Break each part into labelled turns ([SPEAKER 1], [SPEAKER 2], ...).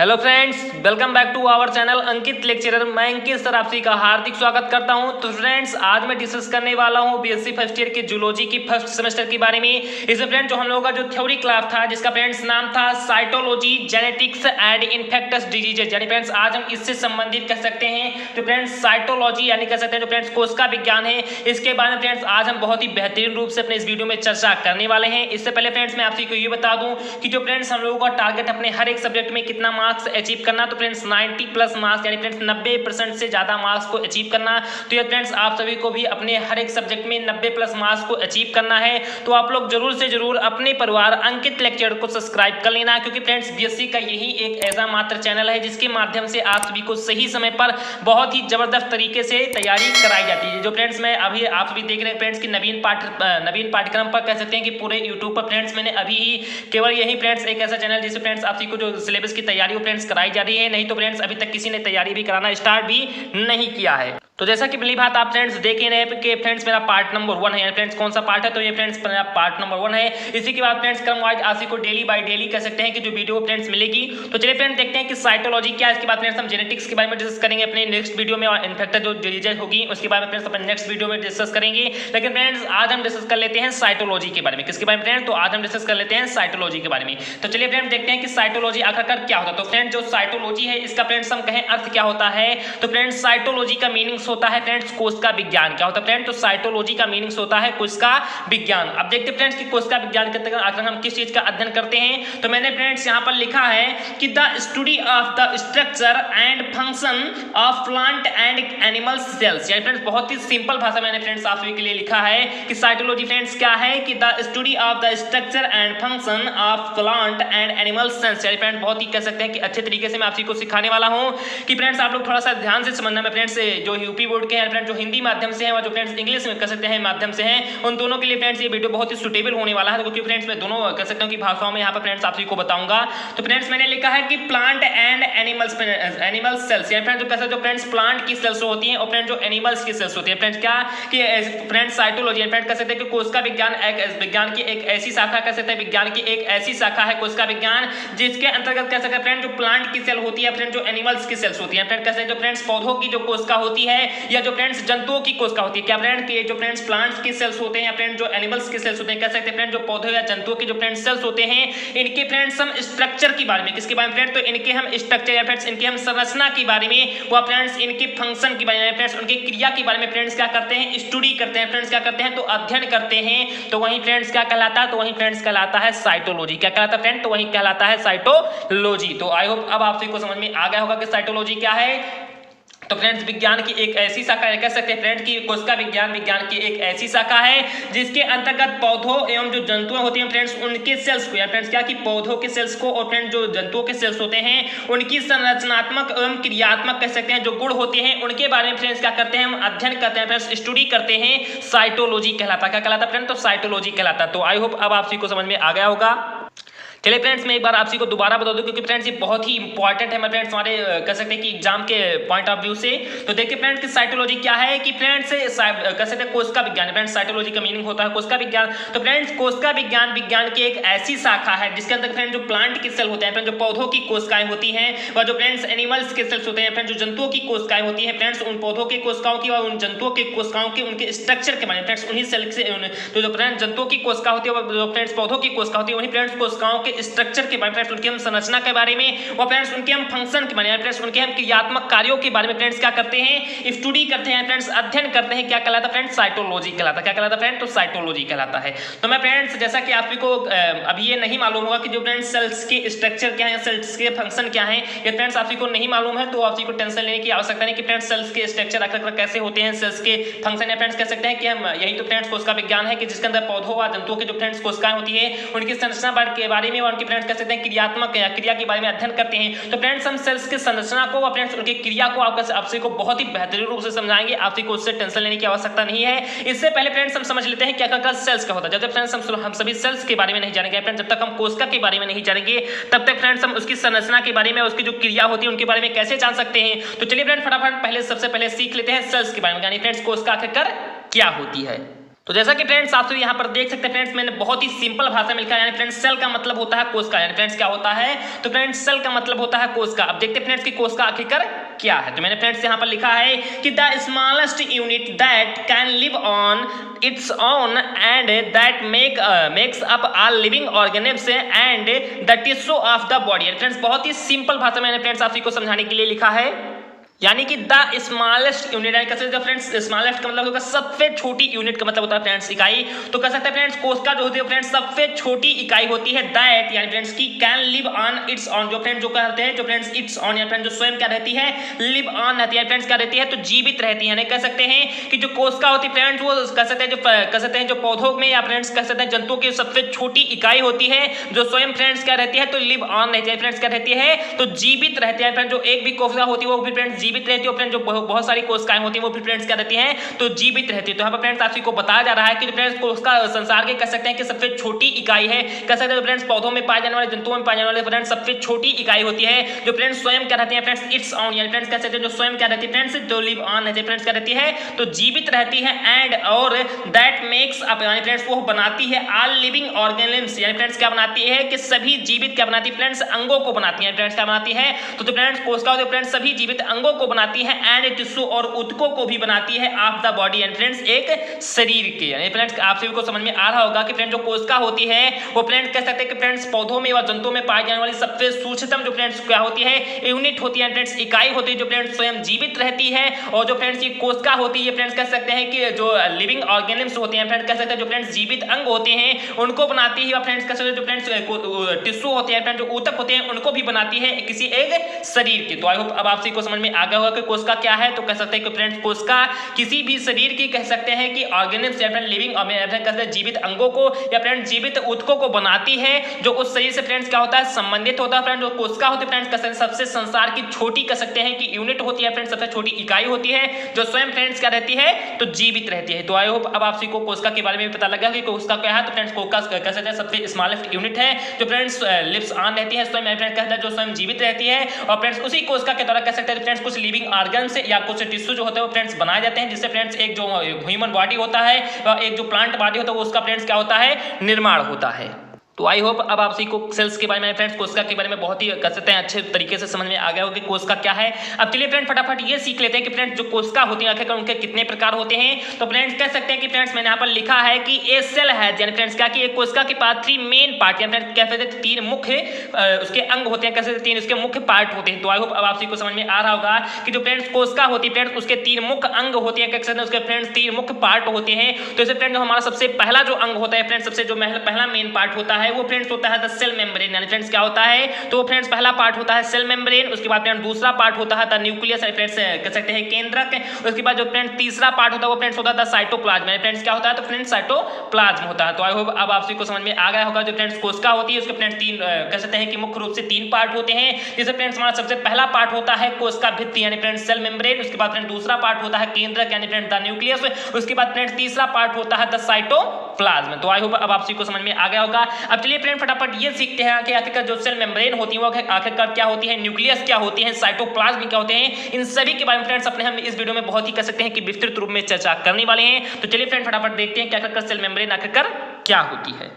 [SPEAKER 1] Hello friends, welcome back to our channel Ankit lecturer. मैं Ankit sir आप सभी का हार्दिक स्वागत करता हूं। तो फ्रेंड्स, आज मैं डिस्कस करने वाला हूं बीएससी फर्स्ट ईयर के जूलॉजी की फर्स्ट सेमेस्टर के बारे में। इसमें फ्रेंड्स जो हम लोगों का जो थ्योरी क्लास था, जिसका फ्रेंड्स नाम था cytology genetics and infectious diseases, यानी फ्रेंड्स आज हम इससे संबंधित कह सकते हैं जो फ्रेंड्स साइटोलॉजी यानी कह सकते हैं जो फ्रेंड्स कोशिका विज्ञान है, इसके बारे में फ्रेंड्स आज हम बहुत ही बेहतरीन रूप से अपने इस वीडियो में चर्चा करने वाले हैं। इससे पहले फ्रेंड्स मैं आप सभी को ये बता दूं कि जो फ्रेंड्स हम लोगों का टारगेट अपने हर एक सब्जेक्ट में कितना मार्क्स अचीव करना, तो फ्रेंड्स 90 प्लस मार्क्स यानी फ्रेंड्स 90% से ज्यादा मार्क्स को अचीव करना। तो ये फ्रेंड्स आप सभी को भी अपने हर एक सब्जेक्ट में 90 प्लस मार्क्स को अचीव करना है। तो आप लोग जरूर से जरूर अपने परिवार अंकित लेक्चर को सब्सक्राइब कर लेना, क्योंकि फ्रेंड्स बीएससी का यही एक ऐसा मात्र चैनल है जिसके माध्यम से आप सभी को सही समय पर बहुत ही जबरदस्त तरीके से तैयारी कराई जाती है। जो फ्रेंड्स मैं अभी आप सभी देख रहे हैं फ्रेंड्स की नवीन पाठ्यक्रम पर कह सकते हैं कि पूरे यूट्यूब पर फ्रेंड्स मैंने अभी ही केवल यही फ्रेंड्स एक ऐसा चैनल जिससे फ्रेंड्स आप सभी को जो सिलेबस की तैयारी फ्रेंड्स कराई जा रही है, नहीं तो फ्रेंड्स अभी तक किसी ने तैयारी भी कराना स्टार्ट भी नहीं किया है। तो जैसा कि पहली बात आप फ्रेंड्स देख ही रहे हैं कि फ्रेंड्स मेरा पार्ट नंबर 1 है। फ्रेंड्स कौन सा पार्ट है, तो ये फ्रेंड्स मेरा पार्ट नंबर 1 है। इसी के बाद फ्रेंड्स क्रम वाइज आप सभी को डेली बाय डेली कह सकते हैं कि जो वीडियो फ्रेंड्स मिलेगी। तो चलिए फ्रेंड्स देखते हैं कि साइटोलॉजी क्या है। इसके बाद फ्रेंड्स हम जेनेटिक्स के बारे में डिस्कस करेंगे अपने नेक्स्ट वीडियो में, और इन्फेक्टियस जो डिजीज होगी उसके बारे में फ्रेंड्स अपने नेक्स्ट वीडियो में डिस्कस करेंगे। लेकिन फ्रेंड्स आज हम डिस्कस कर लेते हैं साइटोलॉजी के बारे में। किसके बारे में फ्रेंड्स, तो आज हम डिस्कस कर लेते हैं साइटोलॉजी के बारे में। तो चलिए फ्रेंड्स देखते हैं कि साइटोलॉजी आखिरकार क्या होता है। तो फ्रेंड्स जो साइटोलॉजी है इसका फ्रेंड्स हम कहें अर्थ क्या होता है, तो फ्रेंड्स साइटोलॉजी का मीनिंग्स होता है फ्रेंड्स कोशिका विज्ञान। क्या होता है फ्रेंड्स, तो साइटोलॉजी का मीनिंग्स होता है कोशिका विज्ञान। अब देखते हैं फ्रेंड्स कि कोशिका विज्ञान के अंतर्गत आखिर हम किस चीज का अध्ययन करते हैं। तो मैंने फ्रेंड्स यहां पर लिखा है कि the study of the structure and function of plant and animal cells. यानी फ्रेंड्स बहुत ही सिंपल भाषा मैंने फ्रेंड्स आप सभी के लिए लिखा है कि साइटोलॉजी फ्रेंड्स क्या है कि the study of the structure and function of plant and animal cells. यानी फ्रेंड्स बहुत ही कह सकते हैं कि अच्छे तरीके से मैं आप सभी को सिखाने वाला हूं कि फ्रेंड्स आप लोग थोड़ा सा ध्यान से समझना। मैं फ्रेंड्स जो यूपी बोर्ड के हैं फ्रेंड्स जो हिंदी माध्यम से है और जो फ्रेंड्स इंग्लिश में कह सकते हैं माध्यम से हैं, उन दोनों के लिए फ्रेंड्स ये वीडियो बहुत ही सुटेबल होने वाला है, क्योंकि फ्रेंड्स मैं दोनों कह सकता हूं कि भाषाओं में यहां पर फ्रेंड्स आप सभी को बताऊंगा। तो फ्रेंड्स मैंने लिखा है कि प्लांट एंड एनिमल सेल्स, यानी फ्रेंड्स जो कैसे जो फ्रेंड्स प्लांट की सेल्स होती हैं और फ्रेंड्स जो एनिमल्स की सेल्स होती है फ्रेंड्स क्या कि फ्रेंड्स साइटोलॉजी फ्रेंड्स कह सकते हैं कि कोशिका विज्ञान विज्ञान की एक ऐसी शाखा कह सकते हैं, विज्ञान की एक ऐसी शाखा है कोशिका विज्ञान जिसके अंतर्गत कह सकते हैं फ्रेंड्स जो प्लांट की सेल होती है फ्रेंड्स जो एनिमल्स की सेल्स होती है फ्रेंड्स कह सकते हैं जो फ्रेंड्स पौधों की जो कोशिका होती है या जो फ्रेंड्स जंतुओं की कोशिका होती है। क्या फ्रेंड्स कि जो फ्रेंड्स प्लांट्स की सेल्स होते हैं या फ्रेंड्स जो एनिमल्स के सेल्स होते हैं, कह सकते हैं फ्रेंड्स जो पौधों या जंतुओं के जो फ्रेंड्स सेल्स होते हैं, इनके फ्रेंड्स हम स्ट्रक्चर के बारे में, किसके बारे में फ्रेंड्स, तो इनके हम स्ट्रक्चर या फ्रेंड्स इनके हम संरचना के बारे में, व फ्रेंड्स इनके फंक्शन के बारे में फ्रेंड्स उनके क्रिया के बारे में फ्रेंड्स क्या करते हैं, स्टडी करते हैं फ्रेंड्स क्या करते हैं, तो अध्ययन करते हैं। तो वही फ्रेंड्स क्या कहलाता है, तो वही फ्रेंड्स कहलाता है साइटोलॉजी। क्या कहलाता है फ्रेंड्स, तो वही कहलाता है साइटोलॉजी। तो आई होप अब आप सभी को समझ में आ गया होगा कि साइटोलॉजी क्या है। तो फ्रेंड्स विज्ञान की एक ऐसी शाखा है, कह सकते हैं फ्रेंड्स की कोशिका विज्ञान की एक ऐसी शाखा है जिसके अंतर्गत पौधों एवं जो जंतुएं होती हैं फ्रेंड्स उनके सेल्स को, या फ्रेंड्स क्या कि पौधों के सेल्स को और फ्रेंड्स जो जंतुओं के सेल्स होते हैं उनकी संरचनात्मक एवं क्रियात्मक कह सकते हैं जो गुण होते हैं उनके बारे में फ्रेंड्स क्या करते हैं, हम अध्ययन करते हैं फ्रेंड्स, स्टडी करते हैं। साइटोलॉजी कहलाता है। क्या कहलाता है फ्रेंड्स, तो साइटोलॉजी कहलाता है। तो आई होप अब आप सभी को समझ में आ गया होगा। चलिए फ्रेंड्स मैं एक बार आप सभी को दोबारा बता दूं, क्योंकि फ्रेंड्स ये बहुत ही इंपॉर्टेंट है हमारे फ्रेंड्स हमारे कह सकते हैं कि एग्जाम के पॉइंट ऑफ व्यू से। तो देखिए फ्रेंड्स कि साइटोलॉजी क्या है कि फ्रेंड्स कह सकते हैं कोशिका विज्ञान, फ्रेंड्स साइटोलॉजी का मीनिंग होता है कोशिका विज्ञान। तो फ्रेंड्स कोशिका विज्ञान की एक ऐसी शाखा है जिसके अंदर फ्रेंड्स जो प्लांट की सेल होते हैं फ्रेंड्स जो पौधों की कोशिकाएं होती हैं, और जो फ्रेंड्स एनिमल्स के सेल्स होते हैं फ्रेंड्स जो जंतुओं की कोशिकाएं होती हैं फ्रेंड्स उन पौधों की कोशिकाओं की और उन जंतुओं की कोशिकाओं के उनके स्ट्रक्चर के बारे में फ्रेंड्स उन्हीं सेल से जो फ्रेंड्स जंतुओं की कोशिका होती है और जो फ्रेंड्स पौधों की कोशिका होती है वही फ्रेंड्स कोशिकाओं के स्ट्रक्चर के फ्रेंड्स उनके हम संरचना के बारे में और फ्रेंड्स उनके हम फंक्शन के बारे में फ्रेंड्स उनके हम क्रियात्मक कार्यों के बारे में फ्रेंड्स क्या करते हैं, स्टडी करते हैं फ्रेंड्स, अध्ययन करते हैं। क्या कहलाता है फ्रेंड्स, साइटोलॉजी कहलाता है। क्या कहलाता है फ्रेंड्स, तो साइटोलॉजी कहलाता है। तो मैं फ्रेंड्स जैसा कि आप को अभी ये नहीं मालूम होगा कि जो फ्रेंड्स सेल्स के स्ट्रक्चर क्या है, सेल्स के फंक्शन क्या है, ये फ्रेंड्स आप को नहीं मालूम है तो आप को टेंशन लेने की आवश्यकता नहीं कि फ्रेंड्स सेल्स के स्ट्रक्चर आखिर कैसे होते हैं, सेल्स के फंक्शन है फ्रेंड्स कह सकते हैं कि हम यही तो फ्रेंड्स कोशिका विज्ञान है कि जिसके अंदर पौधों व जंतुओं के जो फ्रेंड्स कोशिकाएं होती है उनकी संरचना के बारे में और उनकी फ्रेंड्स कह सकते हैं क्रियात्मक क्रिया के बारे में अध्ययन करते हैं। तो फ्रेंड्स हम सेल्स के संरचना को और फ्रेंड्स उनकी क्रिया को आपसे को बहुत ही बेहतरीन रूप से समझाएंगे। आपसे को उससे टेंशन लेने की आवश्यकता नहीं है। इससे पहले फ्रेंड्स हम समझ लेते हैं क्या क्या सेल्स का होता है। जब तक फ्रेंड्स हम सभी सेल्स के बारे में नहीं जानेंगे फ्रेंड्स, जब तक हम कोशिका के बारे में नहीं जानेंगे तब तक फ्रेंड्स हम उसकी संरचना के बारे में उसकी जो क्रिया होती है उनके बारे में कैसे जान सकते हैं। तो चलिए फ्रेंड्स फटाफट सबसे पहले सीख लेते हैं सेल्स के बारे में, यानी फ्रेंड्स कोशिका आखिरकार क्या होती है। तो जैसा कि फ्रेंड्स आप यहाँ पर देख सकते हैं फ्रेंड्स, मैंने बहुत ही सिंपल भाषा में लिखा है। यानी फ्रेंड्स सेल का मतलब होता है कोशिका। यानी फ्रेंड्स क्या होता है, तो फ्रेंड्स सेल का मतलब होता है कोशिका। अब देखते हैं फ्रेंड्स कि कोशिका आखिरकार क्या है। तो मैंने फ्रेंड्स यहाँ पर लिखा है कि the smallest unit that can live on its own and that makes up all living organisms and the tissue of the body. Friends बहुत ही सिंपल भाषा में मैंने फ्रेंड्स आप को समझाने के लिए लिखा है। यानी कि द स्मॉलेस्ट यूनिट, यानी कैसे फ्रेंड्स स्मॉलेस्ट का मतलब होगा सबसे छोटी यूनिट का मतलब होता है फ्रेंड्स इकाई। तो कह सकते हैं फ्रेंड्स कोशिका जो होती है फ्रेंड्स सबसे छोटी इकाई होती है दैट, यानी फ्रेंड्स की can live on it's on, जो फ्रेंड्स जो कहते हैं जो फ्रेंड्स इट्स ऑन, यानी फ्रेंड्स जो स्वयं क्या रहती है, लिव ऑन रहती है फ्रेंड्स, क्या रहती है तो जीवित रहती है। कह सकते हैं कि जो कोशिका होती है फ्रेंड्स वो कह सकते हैं जो पौधों में या फ्रेंड्स कह सकते हैं जंतुओं की सबसे छोटी इकाई होती है, जो स्वयं फ्रेंड्स क्या रहती है तो लिव ऑन रहती है फ्रेंड्स, क्या रहती है तो जीवित रहती है। फ्रेंड्स जो एक भी कोशिका होती है वो भी फ्रेंड्स जीवित रहती है। फ्रेंड्स जो बहुत सारी कोशिकाएं होती हैं वो भी फ्रेंड्स क्या रहती हैं तो जीवित रहती है। तो यहाँ पर फ्रेंड्स आपको बताया जा रहा है कि फ्रेंड्स कोशिका संसार के कह सकते हैं कि सबसे छोटी इकाई है। कह सकते हैं फ्रेंड्स पौधों में पाए जाने वाले जंतुओं में पाए जाने वाले फ्रेंड्स सबसे छोटी इकाई होती है, जो फ्रेंड्स स्वयं क्या रहती है फ्रेंड्स इट्स ऑन, यानी फ्रेंड्स कह सकते हैं जो स्वयं क्या रहती है फ्रेंड्स जो लिव ऑन रहती है फ्रेंड्स, क्या रहती है तो जीवित रहती है। एंड और दैट मेक्स अप, यानी फ्रेंड्स वो बनाती है ऑल लिविंग ऑर्गेनिम्स, यानी फ्रेंड्स क्या बनाती है कि सभी जीवित क्या बनाती है फ्रेंड्स अंगों को बनाती है। फ्रेंड्स क्या बनाती है तो फ्रेंड्स कोशिका होती है फ्रेंड्स सभी जीवित अंगों को बनाती है एंड टिश्यू और ऊतकों को भी बनाती है of the body, and friends एक शरीर के। यानी फ्रेंड्स आप सभी को समझ में आ रहा होगा कि फ्रेंड्स जो कोशिका होती है वो फ्रेंड्स कह सकते हैं कि फ्रेंड्स पौधों में और जंतुओं में पाई जाने वाली सबसे सूक्ष्मतम जो फ्रेंड्स क्या होती है यूनिट होती है फ्रेंड्स, इकाई होती है जो फ्रेंड्स स्वयं जीवित रहती है। और जो फ्रेंड्स ये कोशिका होती है फ्रेंड्स कह सकते हैं कि जो लिविंग ऑर्गेनिम्स होते हैं फ्रेंड्स कह सकते हैं जो फ्रेंड्स जीवित अंग होते हैं उनको बनाती है। फ्रेंड्स कह सकते हैं जो फ्रेंड्स टिश्यू होते हैं फ्रेंड्स जो ऊतक होते हैं उनको भी बनाती है किसी एक शरीर की। तो आई होप अब आप सभी को समझ में आ गया होगा कि कोशिका क्या है। तो कह सकते हैं कि फ्रेंड्स कोशिका किसी भी शरीर की कह सकते हैं कि ऑर्गेनिम्स या फ्रेंड लिविंग कहते हैं जीवित अंगों को या फ्रेंड जीवित ऊतकों को बनाती है, जो उस शरीर से फ्रेंड्स क्या होता है संबंधित होता है। फ्रेंड जो कोशिका होती है फ्रेंड्स कह सकते हैं सबसे संसार की छोटी कह सकते हैं कि यूनिट होती है फ्रेंड्स, सबसे छोटी इकाई होती है जो स्वयं फ्रेंड्स क्या रहती है तो जीवित रहती है। तो आई होप अब आप सभी को कोशिका के बारे में भी पता लगा कि कोशिका क्या है। तो फ्रेंड्स कोशिका कह सकते हैं सबसे स्मॉलेस्ट यूनिट है जो फ्रेंड्स लिव्स ऑन रहती है स्वयं फ्रेंड्स कहते हैं जो स्वयं जीवित रहती है। और फ्रेंड्स उसी कोशिका के द्वारा कह सकते हैं फ्रेंड्स कुछ लिविंग ऑर्गन्स या कुछ टिश्यू जो होते हैं वो फ्रेंड्स बनाए जाते हैं, जिससे फ्रेंड्स एक जो ह्यूमन बॉडी होता है एक जो प्लांट बॉडी होता है उसका फ्रेंड्स क्या होता है निर्माण होता है। तो आई होप अब आप सभी को सेल्स के बारे में फ्रेंड्स कोशिका के बारे में बहुत ही कह सकते हैं अच्छे तरीके से समझ में आ गया हो कि कोशिका क्या है। अब चलिए फ्रेंड्स फटाफट ये सीख लेते हैं कि फ्रेंड्स जो कोशिका होती है आखिरकार उनके कितने प्रकार होते हैं। तो फ्रेंड्स कह सकते हैं कि फ्रेंड्स मैंने यहाँ पर लिखा है कि ए सेल है, यानी फ्रेंड्स क्या कि एक कोशिका के पास 3 मेन पार्ट या फ्रेंड्स कह सकते हैं 3 मुख्य उसके अंग होते हैं, कह सकते हैं 3 उसके मुख्य पार्ट होते हैं। तो आई होप अब आप सभी को समझ में आ रहा होगा कि जो फ्रेंड्स कोशिका होती है फ्रेंड्स उसके 3 मुख्य अंग होते हैं, कह सकते हैं उसके फ्रेंड्स 3 मुख्य पार्ट होते हैं। तो इसे फ्रेंड्स हमारा सबसे पहला जो अंग होता है फ्रेंड्स सबसे जो पहला मेन पार्ट होता है वो फ्रेंड्स होता है सेल मेम्ब्रेन। यानी फ्रेंड्स क्या होता है तो फ्रेंड्स पहला पार्ट होता है सेल मेम्ब्रेन, उसके बाद फ्रेंड्स दूसरा पार्ट होता है द न्यूक्लियस फ्रेंड्स कह सकते हैं केंद्रक, उसके बाद जो फ्रेंड्स तीसरा पार्ट होता है वो फ्रेंड्स होता है द साइटोप्लाज्म। यानी फ्रेंड्स क्या होता है तो फ्रेंड्स साइटोप्लाज्म होता है। तो आई होप अब आप सभी को समझ में आ गया होगा जो फ्रेंड्स कोशिका होती है उसके फ्रेंड्स 3 कह सकते हैं कि मुख्य रूप से 3 पार्ट होते हैं, जिससे फ्रेंड्स हमारा सबसे पहला पार्ट होता है कोशिका भित्ति यानी फ्रेंड्स सेल मेम्ब्रेन, उसके बाद फ्रेंड्स दूसरा पार्ट होता है केंद्रक यानी फ्रेंड्स द न्यूक्लियस, उसके बाद फ्रेंड्स तीसरा पार्ट होता है द साइटोप्लाज्म। तो आई होप अब आप सभी को समझ में आ गया होगा। अब चलिए फ्रेंड फटाफट ये सीखते हैं कि आखिरकार जो सेल मेम्ब्रेन होती है वो आखिरकार क्या होती है, न्यूक्लियस क्या होती है, साइटोप्लाज्म क्या होते हैं, इन सभी के बारे में फ्रेंड्स अपने हम इस वीडियो में बहुत ही कह सकते हैं कि विस्तृत रूप में चर्चा करने वाले हैं। तो चलिए फ्रेंड फटाफट देखते हैं कि आखिरकार सेल मेम्ब्रेन आखिरकार क्या होती है।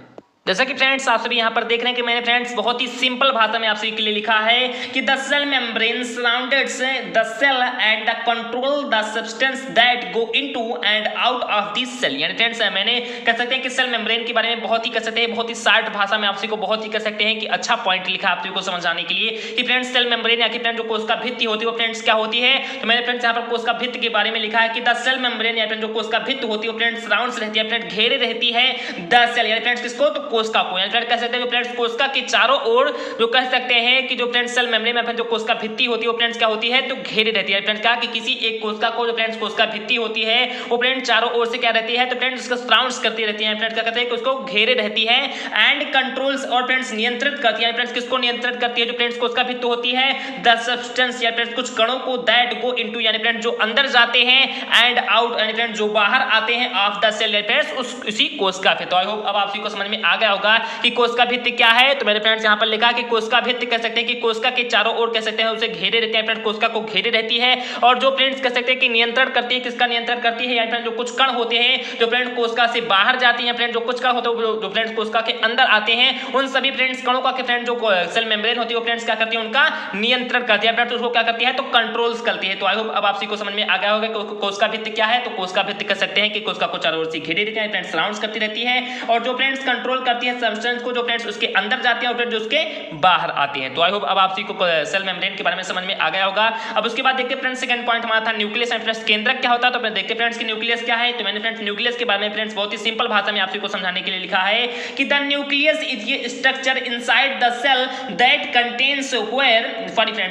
[SPEAKER 1] जैसा कि फ्रेंड्स आप सभी यहाँ पर देख रहे हैं कि मैंने फ्रेंड्स बहुत ही सिंपल भाषा में आप सभी के लिए लिखा है कि the cell membrane surrounds the cell and the control the substance that go into and out of this cell. यानी फ्रेंड्स मैंने कह सकते हैं कि सेल मेम्ब्रेन के बारे में बहुत ही कह सकते हैं बहुत ही शार्ट भाषा में आप सभी को बहुत ही कह सकते हैं कि अच्छा पॉइंट लिखा आप सभी को समझाने के लिए कि फ्रेंड्स सेल मेम्ब्रेन या फ्रेंड्स जो कोशिका भित्ति होती है वो फ्रेंड्स क्या होती है। तो मैंने फ्रेंड्स यहाँ पर कोशिका भित्ति के बारे में लिखा है कि द सेल मेम्ब्रेन या जो कोशिका भित्ति होती है वो फ्रेंड्स सराउंड्स रहती है फ्रेंड्स घेरे रहती है द सेल यानी फ्रेंड्स किसको तो कोशिका को। यानी कह सकते हैं फ्रेंड्स कोशिका के चारों ओर जो कह सकते हैं कि जो फ्रेंड्स सेल मेम्ब्रेन में जो कोशिका भित्ति होती है वो फ्रेंड्स क्या होती है तो घेरे रहती है। फ्रेंड्स कहा कि किसी एक कोशिका को जो फ्रेंड्स कोशिका भित्ति होती है वो फ्रेंड्स चारों ओर से क्या रहती है तो फ्रेंड्स उसको सराउंड्स करती रहती है। फ्रेंड्स क्या कहते हैं कि उसको घेरे रहती है एंड कंट्रोल्स और फ्रेंड्स नियंत्रित करती है। फ्रेंड्स किसको नियंत्रित करती है जो फ्रेंड्स कोशिका भित्ति होती है द सब्सटेंस या फ्रेंड्स कुछ कणों को दैट गो इनटू यानी फ्रेंड्स जो अंदर जाते हैं एंड आउट यानी फ्रेंड्स जो बाहर आते हैं ऑफ द सेल फ्रेंड्स उसी कोशिका पे। तो आई होप अब आप सभी को समझ में आ गया होगा कि कोशिका भित्ति क्या है। तो मेरे फ्रेंड्स यहाँ पर लिखा कि कोशिका भित्ति कह सकते हैं कि कोशिका के चारों ओर कह सकते हैं उसे घेरे रहते हैं फ्रेंड्स, कोशिका को घेरे रहती है। और जो फ्रेंड्स कह सकते हैं कि नियंत्रण करती है, किसका नियंत्रण करती है, या फ्रेंड्स जो कुछ कण होते हैं जो फ्रेंड्स कोशिका से बाहर जाते हैं, फ्रेंड्स जो कुछ कण होते हैं जो फ्रेंड्स कोशिका के अंदर आते हैं, उन सभी फ्रेंड्स कणों का फ्रेंड्स जो सेल मेम्ब्रेन होती है वो फ्रेंड्स क्या करती है, उनका नियंत्रण करती है फ्रेंड्स, उसको क्या करती है तो कंट्रोल्स करती है। तो आई होप अब आप को समझ में आ गया होगा कि कोशिका भित्ति क्या है। तो कोशिका भित्ति कह सकते हैं कि कोशिका को चारों ओर से घेरे रहती है फ्रेंड्स, सराउंड्स करती रहती है, और जो फ्रेंड्स कंट्रोल करती है सब्सटेंस को जो फ्रेंड्स उसके अंदर जाते हैं और फिर जो उसके बाहर आते हैं। तो आई होप अब आप को सेल मेम्ब्रेन के बारे में समझ में आ गया होगा। अब उसके बाद देखते हैं फ्रेंड्स सेकंड पॉइंट हमारा था न्यूक्लियस एंड फ्रेंड्स केंद्रक क्या होता है। तो देखते हैं फ्रेंड्स कि न्यूक्लियस क्या है। तो मैंने फ्रेंड्स न्यूक्लियस के बारे में फ्रेंड्स बहुत ही सिंपल भाषा में आपको समझाने के लिए लिखा है कि द न्यूक्लियस इज ये structure inside the cell that contains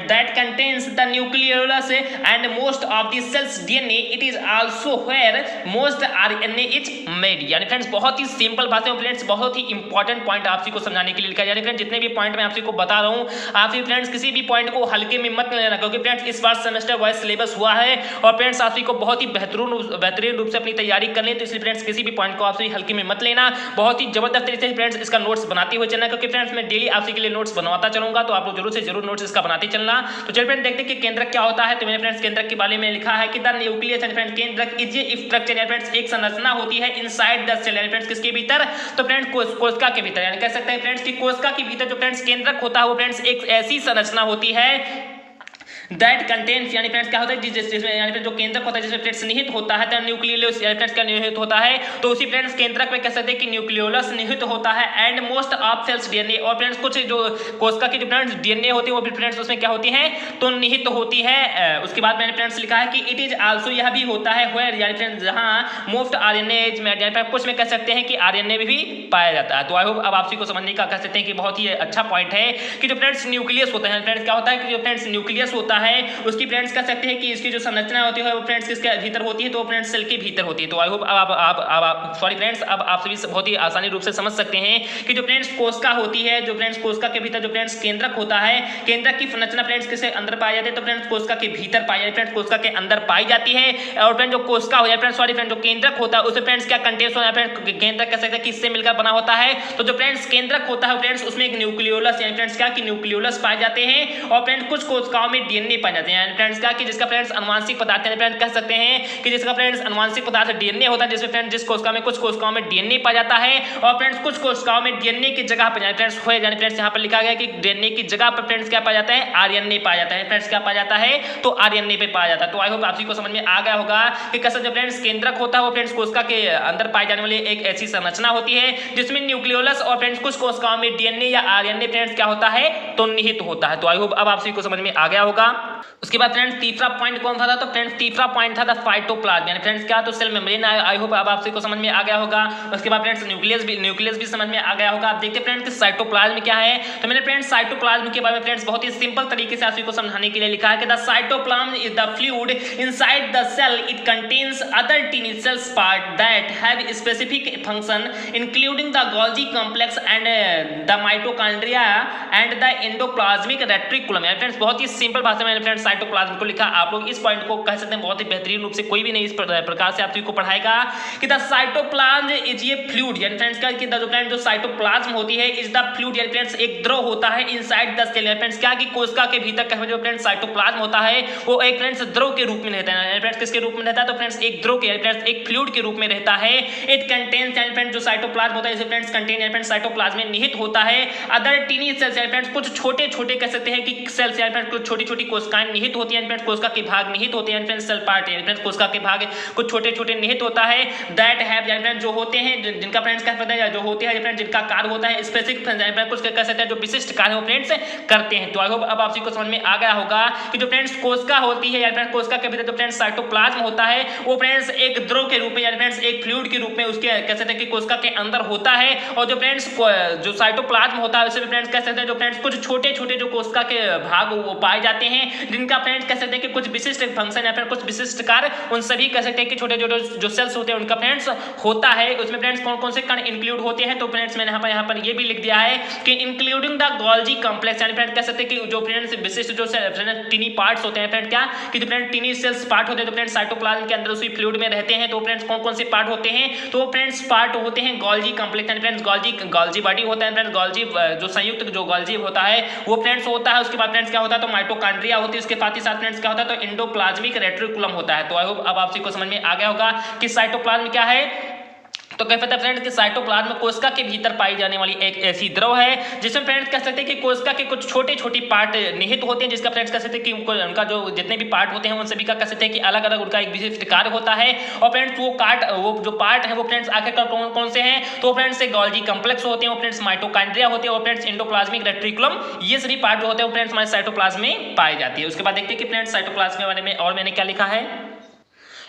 [SPEAKER 1] that contains the nucleolus and most of the cell's DNA, it is also where most RNA is made. यानी फ्रेंड्स बहुत ही सिंपल भाषा में फ्रेंड्स बहुत ही इंपॉर्टेंट पॉइंट आपको समझाने के लिए लिखा है। यानी फ्रेंड्स जितने भी पॉइंट मैं आपको बता रहा हूं आप फ्रेंड्स किसी भी पॉइंट को हल्के में मत लेना, क्योंकि फ्रेंड्स इस बार सेमेस्टर वाइज सिलेबस हुआ है और फ्रेंड्स आपको बहुत ही बेहतरीन रूप से अपनी तैयारी करनी है। तो इसलिए फ्रेंड्स किसी भी पॉइंट को आपसे हल्के में मत लेना, बहुत ही जबरदस्त तरीके से फ्रेंड्स इसका नोट्स बनाते हुए चलना, क्योंकि फ्रेंड्स मैं डेली आपके लिए नोट्स बनवाता चलूंगा। तो आप लोग जरूर से जरूर नोट्स इसका बनाते चलना। तो चलिए फ्रेंड्स देखते हैं कि केंद्रक क्या होता है। तो मैंने फ्रेंड्स केंद्रक के बारे में लिखा है कि द न्यूक्लियस एंड फ्रेंड्स केंद्रक इज ए स्ट्रक्चर, यानी फ्रेंड्स एक संरचना होती है इनसाइड द सेल, यानी फ्रेंड्स किसके भीतर, तो फ्रेंड्स कोशिका के भीतर। यानी कह सकते हैं फ्रेंड्स कि कोशिका के भीतर जो फ्रेंड्स केंद्रक होता है वो फ्रेंड्स एक ऐसी संरचना होती है दैट कंटेन्स, यानी फ्रेंड्स क्या होता है जिसमें यानी जो केंद्रक होता है जिसमें फ्रेंड्स निहित होता है, तो न्यूक्लियोलस यानी फ्रेंड्स क्या निहित होता है, तो उसी फ्रेंड्स केंद्रक में कह सकते हैं कि न्यूक्लियोलस निहित होता है and most of cell's DNA, और फ्रेंड्स कुछ जो कोशिका की जो फ्रेंड्स डीएनए होती है वो भी फ्रेंड्स उसमें क्या होती है तो निहित होती है। उसके बाद मैंने फ्रेंड्स लिखा है कि इट इज आल्सो यह भी होता है वेयर, यानी फ्रेंड्स जहां मोस्ट आरएनए इज मेड, यानी कुछ में कह सकते हैं कि आरएनए भी पाया जाता है। तो आई होप अब आप को समझने का कह सकते हैं कि बहुत ही अच्छा पॉइंट है कि जो फ्रेंड्स न्यूक्लियस होता है, फ्रेंड्स क्या होता है कि जो फ्रेंड्स न्यूक्लियस होता है उसकी फ्रेंड्स कह सकते हैं कि इसकी जो संरचना होती है वो फ्रेंड्स किसके भीतर होती है, तो फ्रेंड्स सेल के भीतर होती है। तो आई होप अब सॉरी फ्रेंड्स अब आप सभी बहुत ही आसानी रूप से समझ सकते हैं कि जो फ्रेंड्स कोशिका होती है, जो फ्रेंड्स कोशिका के भीतर जो फ्रेंड्स केंद्रक होता है, केंद्रक की संरचना फ्रेंड्स किसके अंदर पाई जाती है, तो फ्रेंड्स कोशिका के भीतर पाई जाती है, फ्रेंड्स कोशिका के अंदर पाई जाती है। और फ्रेंड्स जो कोशिका हो जाए फ्रेंड्स सॉरी फ्रेंड्स जो केंद्रक होता है उसे फ्रेंड्स क्या कंटेन्स होता है, फ्रेंड्स केंद्रक कह सकते हैं किससे मिलकर बना होता है, तो जो फ्रेंड्स केंद्रक होता है फ्रेंड्स उसमें एक न्यूक्लियोलस यानी फ्रेंड्स क्या कि न्यूक्लियोलस पाए जाते हैं, और फ्रेंड्स कुछ कोशिकाओं में डीएनए पाए जाते हैं, फ्रेंड्स क्या कि जिसका फ्रेंड्स अनुवांशिक पदार्थ है, फ्रेंड्स कह सकते हैं कि जिसका फ्रेंड्स अनुवांशिक पदार्थ डीएनए होता है, जिसमें फ्रेंड्स जिस कोशिका में कुछ कोशिकाओं में डीएनए पाया जाता है और फ्रेंड्स कुछ कोशिकाओं में डीएनए की जगह पर फ्रेंड्स हो जाने फ्रेंड्स यहां पर लिखा गया कि डीएनए की जगह पर फ्रेंड्स क्या पाया जाता है आरएनए पाया जाता है, फ्रेंड्स क्या पाया जाता है तो आरएनए पे पाया जाता है। तो आई होप आप सभी को समझ में आ गया होगा कि कैसे जो फ्रेंड्स केंद्रक होता है वो फ्रेंड्स कोशिका के अंदर पाई जाने वाली एक ऐसी संरचना होती है जिसमें न्यूक्लियोलस और फ्रेंड्स कुछ कोशिकाओं में डीएनए या आरएनए फ्रेंड्स क्या होता है तो निहित होता है। तो आई होप अब आप सभी को समझ में आ गया होगा। उसके बाद फ्रेंड्स तीसरा पॉइंट कौन सा था, तो फ्रेंड्स तीसरा पॉइंट था द फाइटोप्लाज्म, यानी फ्रेंड्स क्या तो सेल मेम्ब्रेन। आई होप अब आप सभी को समझ में आ गया होगा। उसके बाद फ्रेंड्स न्यूक्लियस भी समझ में आ गया होगा। आप देखते हैं फ्रेंड्स कि साइटोप्लाज्म क्या है। तो मैंने फ्रेंड्स साइटोप्लाज्म के बारे में फ्रेंड्स बहुत ही सिंपल तरीके से आप सभी को समझाने के लिए लिखा है कि the cytoplasm is the fluid inside the cell, it contains other tiny cells part that have specific function including the Golgi complex and the mitochondria and the endoplasmic reticulum. यानी फ्रेंड्स बहुत ही सिंपल भाषा में friends cytoplasm को लिखा। आप लोग इस पॉइंट को कह सकते हैं बहुत ही बेहतरीन रूप से कोई भी नहीं इस प्रकार से आप सभी को पढ़ाएगा कि द साइटोप्लाज्म इज ये फ्लूइड, यानी फ्रेंड्स क्या कि जो साइटोप्लाज्म होती है इज द फ्लूइड, यानी फ्रेंड्स एक द्रव होता है इनसाइड द सेल। फ्रेंड्स क्या कि कोशिका के भीतर का जो फ्रेंड्स साइटोप्लाज्म होता है वो एक फ्रेंड्स द्रव के रूप में रहता है। फ्रेंड्स किसके रूप में रहता है तो फ्रेंड्स एक द्रव के फ्रेंड्स एक फ्लूइड के रूप में रहता है। इट कंटेन्स यानी फ्रेंड्स जो साइटोप्लाज्म होता है इसे फ्रेंड्स कंटेन यानी फ्रेंड्स साइटोप्लाज्म में निहित होता है अदर टीनी सेल्स, यानी फ्रेंड्स कुछ छोटे-छोटे कह सकते हैं कि सेल्स यानी फ्रेंड्स कुछ छोटी-छोटी कोशिकाएं निहित होती हैं, फ्रेंड्स कोशिका के भाग निहित होते हैं, फ्रेंड्स सेल पार्ट यानी फ्रेंड्स कोशिका के भाग कुछ छोटे-छोटे निहित होता है दैट हैव यानी फ्रेंड्स जो होते हैं जिनका फ्रेंड्स क्या पता है जो होते हैं फ्रेंड्स जिनका कार्य होता है स्पेसिफिक यानी फ्रेंड्स कुछ कह सकते हैं जो विशिष्ट कार्य वो फ्रेंड्स करते हैं। तो आई होप अब आप सभी को समझ में आ गया होगा कि जो फ्रेंड्स कोशिका होती है यानी फ्रेंड्स कोशिका के भीतर जो फ्रेंड्स साइटोप्लाज्म होता है वो फ्रेंड्स एक द्रव के रूप में यानी फ्रेंड्स एक फ्लूइड के रूप में उसके कह सकते हैं कि कोशिका के अंदर होता है। और जो फ्रेंड्स जो साइटोप्लाज्म होता है उसे फ्रेंड्स कह सकते हैं जो फ्रेंड्स कुछ छोटे-छोटे जो कोशिका के भाग वो पाए जाते हैं जिनका फ्रेंड्स कह सकते हैं कि कुछ विशिष्ट फंक्शन या फिर कुछ विशिष्ट कार्य उन सभी कह सकते हैं कि छोटे छोटे जो सेल्स होते हैं उनका फ्रेंड्स होता है। उसमें फ्रेंड्स कौन कौन से कण इंक्लूड होते हैं, तो फ्रेंड्स मैंने यहाँ पर ये भी लिख दिया है कि इंक्लूडिंग द गोल्जी कॉम्प्लेक्स, यानी फ्रेंड्स कह सकते हैं कि जो फ्रेंड्स विशिष्ट जो टिनी पार्ट्स होते हैं फ्रेंड्स क्या कि जो फ्रेंड्स टिनी सेल्स पार्ट होते हैं तो फ्रेंड्स साइटोप्लाज्म के अंदर उसी फ्लूइड में रहते हैं। तो फ्रेंड्स कौन कौन से पार्ट होते हैं, तो फ्रेंड्स पार्ट होते हैं गोल्जी कॉम्प्लेक्स, यानी फ्रेंड्स गोल्जी बॉडी होता है फ्रेंड्स, गोल्जी जो संयुक्त जो गोल्जी होता है वो फ्रेंड्स होता है। उसके बाद फ्रेंड्स क्या होता है, तो माइटोकॉन्ड्रिया होती है, उसके साथ ही साथ फ्रेंड्स क्या होता है, तो एंडोप्लाज्मिक रेटिकुलम होता है। तो आई होप अब आप सभी को समझ में आ गया होगा कि साइटोप्लाज्म क्या है। तो कह सकते हैं फ्रेंड्स कि साइटोप्लाज्म कोशिका के भीतर पाई जाने वाली एक ऐसी द्रव है जिसमें फ्रेंड्स कह सकते हैं कि कोशिका के कुछ छोटे छोटे पार्ट निहित होते हैं, जिसका फ्रेंड्स कह सकते हैं कि उनका जो जितने भी पार्ट होते हैं उन सभी का कह सकते हैं कि अलग अलग उनका एक विशिष्ट कार्य होता है। और फ्रेंड्स वो जो पार्ट है वो फ्रेंड्स आखिरकार कौन कौन से हैं, तो फ्रेंड्स से गोल्जी कॉम्प्लेक्स होते हैं, वो फ्रेंड्स माइटोकॉन्ड्रिया होते हैं और फ्रेंड्स एंडोप्लाज्मिक रेटिकुलम, ये सभी पार्ट जो होते हैं वो फ्रेंड्स हमारे साइटोप्लाज्म में पाई जाती है। उसके बाद देखते हैं कि फ्रेंड्स साइटोप्लाज्म के बारे में और मैंने क्या लिखा है।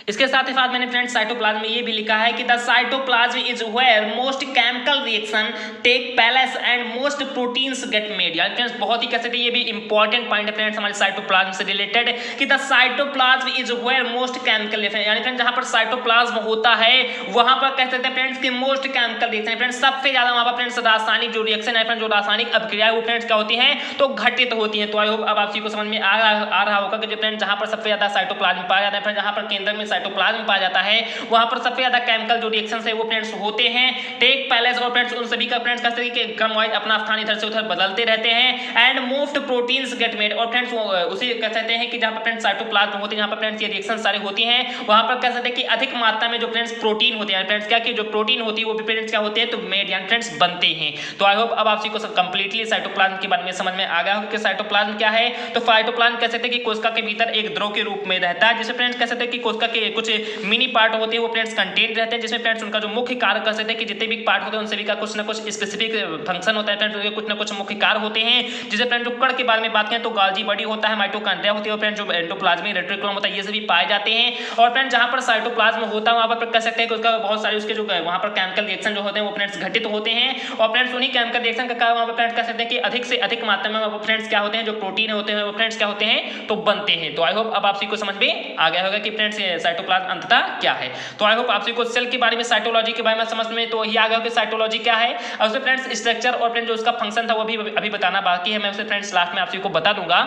[SPEAKER 1] इसके साथ ही साथ मैंने फ्रेंड्स साइटोप्लाज्म में ये भी लिखा है कि the cytoplasm is where most chemical reaction take place and most proteins get made. यानी फ्रेंड्स बहुत ही कह सकते हैं ये भी इंपॉर्टेंट पॉइंट है फ्रेंड्स हमारे साइटोप्लाज्म से रिलेटेड कि the cytoplasm is where most chemical reaction, यानी फ्रेंड्स जहां पर साइटोप्लाज्म होता है वहां पर कह सकते हैं फ्रेंड्स कि मोस्ट केमिकल रिएक्शन फ्रेंड्स सबसे ज्यादा वहां पर फ्रेंड्स रासायनिक जो रिएक्शन है फ्रेंड्स जो रासायनिक अभिक्रिया है वो फ्रेंड्स क्या होती है, तो घटित होती है। तो आई होप अब आप सभी को समझ में आ रहा होगा कि जो फ्रेंड्स जहां पर सबसे ज्यादा साइटोप्लाज्म पाया जाता है, जहां पर केंद्र में साइटोप्लाज्म पाया जाता है वहां पर सबसे ज्यादा केमिकल जो रिएक्शंस है वो फ्रेंड्स होते हैं टेक प्लेस, और फ्रेंड्स उन सभी का फ्रेंड्स कहते हैं कि क्रमवाइज अपना स्थान इधर से उधर बदलते रहते हैं। And most proteins get made, और फ्रेंड्स उसी कह सकते हैं कि जहां पर फ्रेंड्स साइटोप्लाज्म होते हैं जहां पर फ्रेंड्स ये रिएक्शन सारे होती हैं वहां पर कह सकते हैं कि अधिक मात्रा में जो फ्रेंड्स प्रोटीन होते हैं फ्रेंड्स क्या कि जो प्रोटीन होती है वो भी फ्रेंड्स क्या होते हैं, तो मेड यानी फ्रेंड्स बनते हैं। तो आई होप अब आप सभी को कंप्लीटली साइटोप्लाज्म के बारे में समझ में आ गया होगा कि साइटोप्लाज्म क्या है। तो साइटोप्लाज्म कह सकते हैं कि कोशिका के भीतर एक द्रव के रूप में रहता है, जिसे फ्रेंड्स कह सकते हैं कि कोशिका के कुछ मिनी पार्ट होते हैं वो फ्रेंड्स कंटेंट रहते हैं, जिसमें फ्रेंड्स उनका जो मुख्य कार्य कर सकते हैं कि जितने भी पार्ट होते हैं उन सभी का कुछ ना कुछ स्पेसिफिक फंक्शन होता है फ्रेंड्स, उनके कुछ ना कुछ मुख्य कार्य होते हैं। जिसे फ्रेंड्स जो कण के बारे में बात करें तो गोल्जी बॉडी होता है, माइटोकॉन्ड्रिया होती है और फ्रेंड्स जो एंडोप्लाज्मिक रेटिकुलम होता है ये सभी पाए जाते हैं। और फ्रेंड्स जहां पर साइटोप्लाज्म होता है वहां पर कह सकते हैं कि उसका बहुत सारे उसके जो वहां पर केमिकल रिएक्शन जो होते हैं वो फ्रेंड्स घटित होते हैं, और फ्रेंड्स उन्हीं केमिकल रिएक्शन का कारण वहां पर फ्रेंड्स कह सकते हैं कि अधिक से अधिक मात्रा में वो फ्रेंड्स क्या होते हैं, जो प्रोटीन होते हैं वो फ्रेंड्स क्या होते हैं, तो बनते हैं। तो आई होप अब आप सभी को समझ में आ गया होगा कि फ्रेंड्स साइटोप्लाज्म अंततः क्या है। तो आई होप आप सभी को सेल के बारे में साइटोलॉजी के बारे में समझ में तो ये आ गया कि साइटोलॉजी क्या है। और उसमें फ्रेंड्स स्ट्रक्चर और फ्रेंड्स जो उसका फंक्शन था वो अभी बताना बाकी है, मैं उसे फ्रेंड्स लास्ट में आप सभी को बता दूंगा।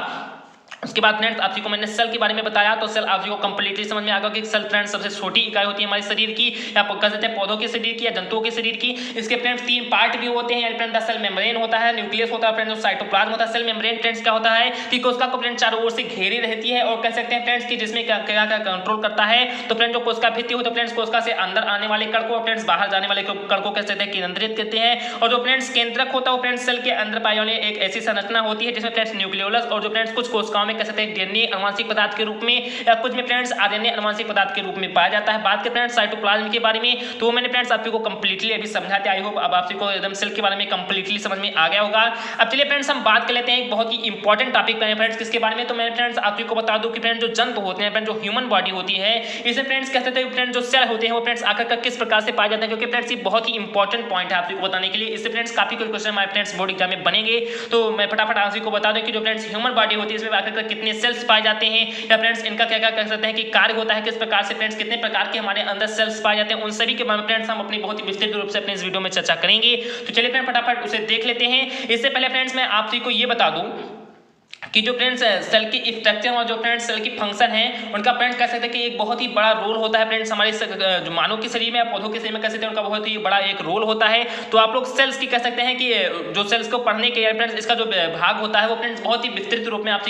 [SPEAKER 1] उसके बाद फ्रेंड्स आप सभी को मैंने सेल के बारे में बताया, तो सेल आप सभी को कंप्लीटली समझ में आ गया कि सेल फ्रेंड्स सबसे छोटी इकाई होती है हमारे शरीर की, या कह सकते हैं पौधों के शरीर की या जंतुओं के शरीर की। इसके फ्रेंड्स तीन पार्ट भी होते हैं, फ्रेंड्स द सेल मेम्ब्रेन होता है, न्यूक्लियस होता है, फ्रेंड्स साइटोप्लाज्म होता है। सेल मेम्ब्रेन फ्रेंड्स क्या होता है कि कोशिका को फ्रेंड्स चारों ओर से घेरी रहती है, और कह सकते हैं फ्रेंड्स कि जिसमें क्या क्या कंट्रोल करता है, तो फ्रेंड्स जो कोशिका भित्ति होती है फ्रेंड्स कोशिका से अंदर आने वाले कण को, फ्रेंड्स बाहर जाने वाले कण को कह सकते हैं केंद्रित करते हैं। और जो फ्रेंड्स केंद्रक होता है वो फ्रेंड्स सेल के अंदर पाई जाने एक ऐसी संरचना होती है जिसमें फ्रेंड्स न्यूक्लियोलस और जो फ्रेंड्स कुछ कोशिकाओं में कह सकते हैं डीएनए आनुवंशिक पदार्थ के रूप में, या कुछ में फ्रेंड्स आरएनए आनुवंशिक पदार्थ के रूप में पाया जाता है। बात करें फ्रेंड्स साइटोप्लाज्म के बारे में, तो मैंने फ्रेंड्स आप को कंप्लीटली अभी समझा दिया। आई होप अब आप को एकदम सेल के बारे में कंप्लीटली समझ में आ गया होगा। अब चलिए फ्रेंड्स हम बात कर लेते हैं एक बहुत ही इंपॉर्टेंट टॉपिक पर फ्रेंड्स, किसके बारे में, तो मैं फ्रेंड्स आप को बता दूं कि फ्रेंड्स जो जंतु होते हैं फ्रेंड्स जो ह्यूमन बॉडी होती है इसे फ्रेंड्स कहते हैं फ्रेंड्स जो सेल होते हैं वो फ्रेंड्स आकर किस प्रकार से पाए जाते हैं, क्योंकि फ्रेंड्स ये बहुत ही इंपॉर्टेंट पॉइंट है आप को बताने के लिए। इससे फ्रेंड्स काफी कुछ क्वेश्चन हमारे फ्रेंड्स बोर्ड एग्जाम में बनेंगे, तो मैं फटाफट आप को बता दूं कि जो फ्रेंड्स ह्यूमन बॉडी होती है इसमें आकर कितने सेल्स पाए जाते हैं, या फ्रेंड्स इनका क्या क्या कह सकते हैं कि कार्य होता है, किस प्रकार से फ्रेंड्स कितने प्रकार के हमारे अंदर सेल्स पाए जाते हैं, उन सभी के बारे में फ्रेंड्स हम अपनी बहुत ही विस्तृत रूप से अपने इस वीडियो में चर्चा करेंगे। तो चलिए फ्रेंड्स फटाफट उसे देख लेते हैं। इससे पहले फ्रेंड्स मैं आप सभी को ये बता दूं कि जो फ्रेंड्स सेल की स्ट्रक्चर और जो फ्रेंड्स सेल की फंक्शन है उनका फ्रेंड्स कह सकते हैं कि एक बहुत ही बड़ा रोल होता है फ्रेंड्स हमारे जो मानव के शरीर में या पौधों के शरीर में कह सकते हैं उनका बहुत ही बड़ा एक रोल होता है। तो आप लोग सेल्स की कह सकते हैं कि जो सेल्स को पढ़ने के फ्रेंड्स इसका जो भाग होता है वो फ्रेंड्स बहुत ही विस्तृत रूप में आप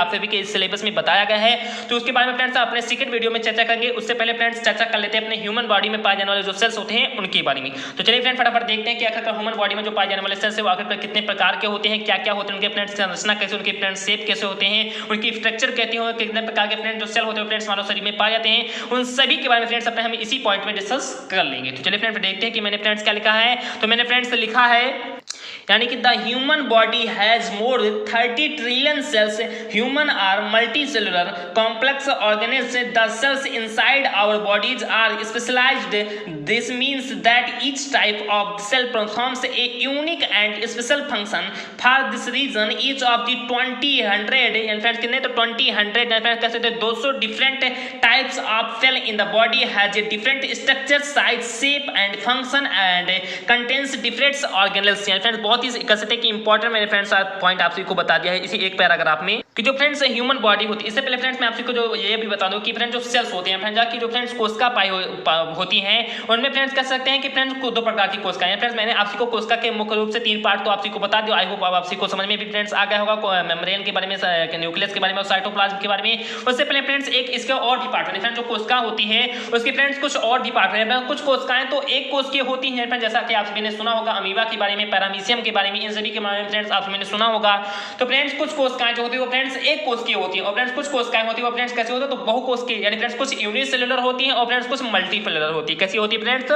[SPEAKER 1] सभी के सिलेबस में बताया गया है। तो उसके बारे में फ्रेंड्स अपने सेकंड वीडियो में चर्चा करेंगे। उससे पहले फ्रेंड्स चर्चा कर लेते हैं अपने ह्यूमन बॉडी में पाए जाने वाले जो सेल्स होते हैं उनके बारे में। तो चलिए फ्रेंड्स फटाफट देखते हैं कि आखिरकार ह्यूमन बॉडी में जो पाए जाने वाले सेल्स है वो आखिरकार कितने प्रकार के होते हैं, क्या क्या होते हैं, उनके फ्रेंड्स संरचना कैसे, उनके फ्रेंड्स शेप कैसे होते हैं, उनकी स्ट्रक्चर कहती हो, कितने प्रकार के फ्रेंड्स जो सेल होते हैं फ्रेंड्स मानव शरीर में पाए जाते हैं, उन सभी के बारे में फ्रेंड्स अपने हम इसी पॉइंट में डिस्कस कर लेंगे। तो चलिए फ्रेंड्स देखते हैं कि मैंने फ्रेंड्स क्या लिखा है। तो मैंने फ्रेंड्स लिखा है यानी कि the human body has more 30 trillion cells. Human are multi cellular complex organism. The cells inside our bodies are specialised this means that each type of cell performs a unique and special function. For this reason each of the 20 100 friends कितने तो 20 100 friends कह सकते हैं 200 different types of cell in the body has a different structure, size, shape and function and contains different organelles. Friends बहुत ही कह सकते हैं कि इंपॉर्टेंट मेरे फ्रेंड्स पॉइंट आपसे को बता दिया है इसी एक पैराग्राफ में कि जो फ्रेंड्स ह्यूमन बॉडी होती है। इससे पहले फ्रेंड्स मैं आपसे को जो ये भी बता दूं कि फ्रेंड्स जो सेल्स होते हैं फ्रेंड्स की जो फ्रेंड्स कोशिका पाई होती हैं उनमें फ्रेंड्स कह सकते हैं कि फ्रेंड्स दो प्रकार की कोशिकाएं हैं। फ्रेंड्स मैंने आपसे को कोशिका के मुख्य रूप से 3 पार्ट तो आपसे को बता दिया। आई होप आपसे को समझ में भी फ्रेंड्स आ गया होगा, मेम्ब्रेन के बारे में, न्यूक्लियस के बारे में और साइटोप्लाज्म के बारे में। उससे पहले फ्रेंड्स एक इसके और भी पार्ट होते हैं फ्रेंड्स, जो कोशिका होती है उसके फ्रेंड्स कुछ और भी पार्ट होते हैं। कुछ कोशिकाएं तो एक कोशिकीय होती हैं फ्रेंड्स, जैसा कि आपने ने सुना होगा अमीबा के बारे में, पैरामीशियम के बारे में, इन सभी के बारे में फ्रेंड्स आपने सुना होगा। तो फ्रेंड्स कुछ कोशिकाएं जो होती है वो फ्रेंड्स एक कोशिकीय होती है और फ्रेंड्स कुछ कोशिकाएं होती है वो फ्रेंड्स कैसे होती है तो बहुकोशिकीय, यानी फ्रेंड्स कुछ यूनिसेलुलर होती है और फ्रेंड्स कुछ मल्टीसेलुलर होती है। कैसी होती है फ्रेंड्स,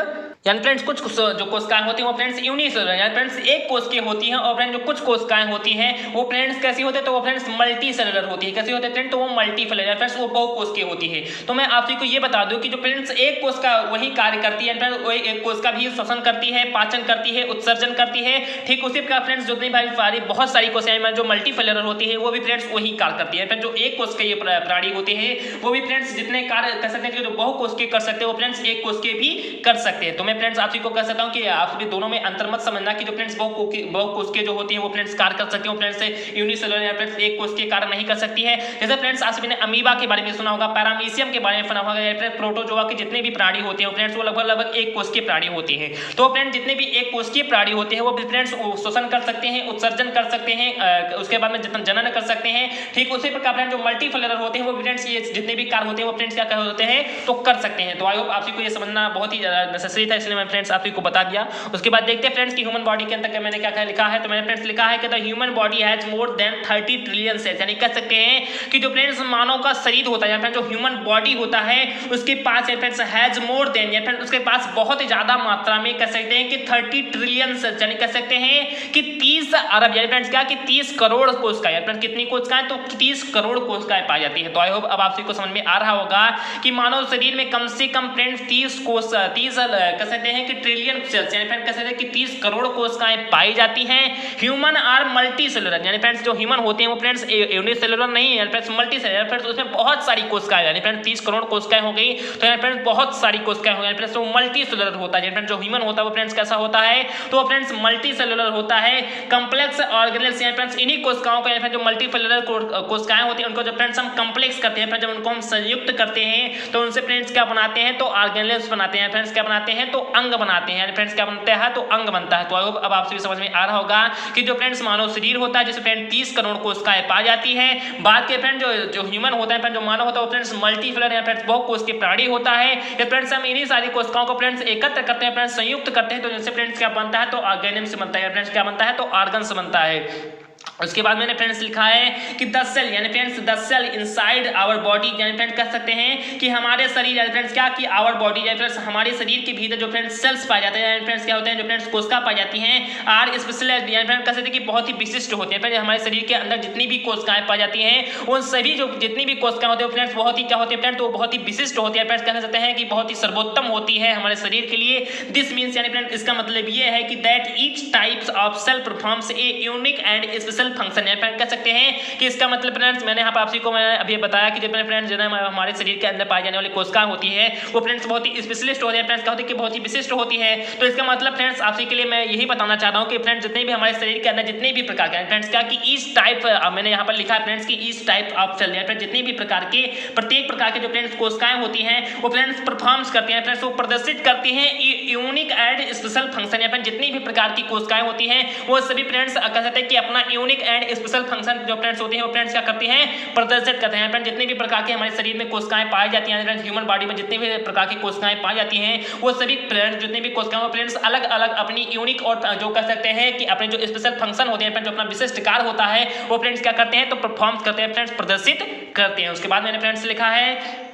[SPEAKER 1] यानी फ्रेंड्स कुछ जो कोशिकाएं होती हैं वो फ्रेंड्स यूनिसेलुलर यानी फ्रेंड्स एक कोशिकीय होती हैं और फ्रेंड्स जो कुछ कोशिकाएं होती हैं वो फ्रेंड्स कैसी होती है तो वो फ्रेंड्स मल्टी सेलुलर होती है। कैसी होती है फ्रेंड्स तो वो मल्टीसेलुलर फ्रेंड्स वो बहुकोशिकीय होती है। तो मैं आप सभी को ये बता दूं कि जो फ्रेंड्स एक कोशिका वही कार्य करती है फ्रेंड्स, वो एक कोशिका भी श्वसन करती है, पाचन करती है, उत्सर्जन करती है। ठीक उसी प्रकार फ्रेंड्स जितनी भाई बहुत सारी कोशिकाएं जो मल्टीसेलुलर होती है वो भी फ्रेंड्स वही कार्य करती है। फ्रेंड्स जो एक कोशिकीय प्राणी होते हैं वो भी फ्रेंड्स जितने कार्य कर सकते हैं जो बहुकोशिकीय कर सकते हैं वो फ्रेंड्स एक कोशिकीय भी कर सकते हैं। तो मैं फ्रेंड्स आप सभी को कह सकता हूं कि आप सभी दोनों में अंतर मत समझना कि जो फ्रेंड्स बहुकोशिकीय जो होती है वो फ्रेंड्स कार्य कर सकते हैं, फ्रेंड्स यूनिसेलुलर या फ्रेंड्स एक कोशिकीय कार्य नहीं कर सकती है। जैसे फ्रेंड्स आप सभी ने अमीबा के बारे में सुना होगा, पैरामीशियम के बारे में सुना होगा, या फ्रेंड्स प्रोटोजोआ के जितने भी प्राणी होते हैं फ्रेंड्स वो लगभग एक कोशिकीय प्राणी होते हैं। तो फ्रेंड्स जितने भी एक कोशिकीय प्राणी होते हैं वो फ्रेंड्स श्वसन कर सकते हैं, उत्सर्जन कर सकते हैं, उसके बाद में जनन कर सकते हैं। ठीक उसी प्रकार फ्रेंड्स जो मल्टीसेलुलर होते हैं वो फ्रेंड्स ये जितने भी कार्य होते हैं वो फ्रेंड्स क्या होते हैं तो कर सकते हैं। तो आई होप आप सभी को ये समझना बहुत ही नेसेसरी था, इसलिए मैं फ्रेंड्स आप सभी को बता दिया। उसके बाद देखते हैं फ्रेंड्स की ह्यूमन बॉडी के अंदर मैंने क्या लिखा है। तो मैंने फ्रेंड्स लिखा है कि the human body has more than 30 trillion sales, यानी कह सकते हैं कि जो फ्रेंड्स मानव का शरीर होता है जो ह्यूमन बॉडी होता है उसके पास फ्रेंड्स हैज मोर देन या फ्रेंड्स उसके पास बहुत ही ज्यादा मात्रा में कह सकते हैं कि 30 ट्रिलियन सेल्स, यानी कह सकते हैं कि 30 अरब यानी फ्रेंड्स क्या कि 30 करोड़ कोशिकाएं, फ्रेंड्स कितनी कोशिकाएं तो 30 करोड़ कोशिकाएं पाई जाती है। तो आई होप अब आप सभी को समझ में आ रहा होगा कि मानव शरीर में कम से कम फ्रेंड्स 30 कह सकते हैं कि ट्रिलियन सेल्स यानी फ्रेंड्स कह सकते हैं कि 30 करोड़ कोशिकाएं पाई जाती हैं। ह्यूमन आर मल्टी सेलुलर, यानी फ्रेंड्स जो ह्यूमन होते हैं वो फ्रेंड्स यूनिसेलुलर नहीं है फ्रेंड्स, मल्टी सेलुलर फ्रेंड्स, उसमें बहुत सारी कोशिकाएं यानी फ्रेंड्स 30 करोड़ कोशिकाएं हो गई तो यानी फ्रेंड्स बहुत सारी कोशिकाएं हो गई फ्रेंड्स, तो मल्टी सेलुलर होता है। फ्रेंड्स जो ह्यूमन होता है वो फ्रेंड्स कैसा होता है तो फ्रेंड्स मल्टी सेलुलर होता है। कॉम्प्लेक्स ऑर्गेनेल्स यानी फ्रेंड्स इन्हीं कोशिकाओं का जो मल्टी सेलुलर कोशिकाएं होती हैं उनको जब फ्रेंड्स हम कॉम्प्लेक्स करते हैं, जब उनको हम संयुक्त करते हैं तो उनसे फ्रेंड्स क्या बनाते हैं तो ऑर्गेनेल्स बनाते हैं फ्रेंड्स, क्या बनाते हैं तो अंग बनाते हैं फ्रेंड्स, क्या बनता है तो अंग बनता है। तो अब आपसे भी समझ में आ रहा होगा कि जो फ्रेंड्स मानव शरीर होता है जिसमें फ्रेंड्स 30 करोड़ कोशिकाएं पाई जाती है। बात के फ्रेंड जो ह्यूमन होता है फ्रेंड जो मानव होता है वो फ्रेंड्स मल्टीसेलुलर या फ्रेंड्स बहुकोशिकीय प्राणी होता है। ये फ्रेंड्स हम इन्हीं सारी कोशिकाओं को फ्रेंड्स एकत्र करते हैं फ्रेंड्स, संयुक्त करते हैं तो जिनसे फ्रेंड्स क्या बनता है तो ऑर्गेनिम्स बनता है फ्रेंड्स, क्या बनता है तो ऑर्गन्स बनता है। उसके बाद मैंने फ्रेंड्स लिखा है कि द सेल यानी friends the cell inside our body, यानी फ्रेंड्स कह सकते हैं कि हमारे शरीर यानी फ्रेंड्स क्या कि आवर बॉडी यानी फ्रेंड्स हमारे शरीर के भीतर जो फ्रेंड्स सेल्स पाए जाते हैं यानी फ्रेंड्स क्या होते हैं जो फ्रेंड्स कोशिका पाई जाती हैं आर स्पेशल यानी फ्रेंड्स कह सकते हैं कि बहुत ही विशिष्ट होते हैं। हमारे शरीर के अंदर जितनी भी कोशिकाएं पाई जाती हैं उन सभी जो जितनी भी कोशिकाएं होती है फ्रेंड्स बहुत ही क्या होती है फ्रेंड्स तो बहुत ही विशिष्ट होती है फ्रेंड्स, कह सकते हैं कि बहुत ही सर्वोत्तम होती है हमारे शरीर के लिए। दिस मीन्स यानी फ्रेंड्स इसका मतलब ये है कि that each types of cell performs a unique and special function, यानी फ्रेंड्स कह सकते हैं कि इसका मतलब फ्रेंड्स मैंने यहाँ पर आप को मैंने अभी बताया कि जितने फ्रेंड्स जो हमारे शरीर के अंदर पाई जाने वाली कोशिकाएं होती है वो फ्रेंड्स बहुत ही स्पेशलिस्ट होती है फ्रेंड्स, क्या होती है कि बहुत ही विशिष्ट होती है। तो इसका मतलब फ्रेंड्स आप के लिए मैं यही बताना चाहता हूँ कि फ्रेंड्स जितने भी हमारे शरीर के अंदर जितने भी प्रकार के फ्रेंड्स क्या कि ईच टाइप मैंने यहाँ पर लिखा है फ्रेंड्स की ईच टाइप ऑफ सेल या जितने भी प्रकार के प्रत्येक प्रकार के जो फ्रेंड्स कोशिकाएं होती हैं वो फ्रेंड्स परफॉर्म्स करती हैं फ्रेंड्स, वो प्रदर्शित करती हैं यूनिक एंड स्पेशल फंक्शन, या फिर जितनी भी प्रकार की कोशिकाएं होती हैं वो सभी फ्रेंड्स कह सकते हैं कि अपना यूनिक एंड स्पेशल फंक्शन जो फ्रेंड्स होती हैं वो फ्रेंड्स क्या करती हैं प्रदर्शित करते हैं। फ्रेंड्स जितनी भी प्रकार के हमारे शरीर में कोशिकाएं पाई जाती हैं फ्रेंड्स, ह्यूमन बॉडी में जितनी भी प्रकार की कोशिकाएं पाई जाती हैं वो सभी फ्रेंड्स जितनी भी कोशिकाएं फ्रेंड्स अलग अलग अपनी यूनिक और जो कह सकते हैं कि अपने जो स्पेशल फंक्शन होते हैं जो अपना विशिष्ट कार्य होता है वो फ्रेंड्स क्या करते हैं तो परफॉर्म करते हैं फ्रेंड्स, प्रदर्शित करते हैं। उसके बाद मैंने फ्रेंड्स लिखा है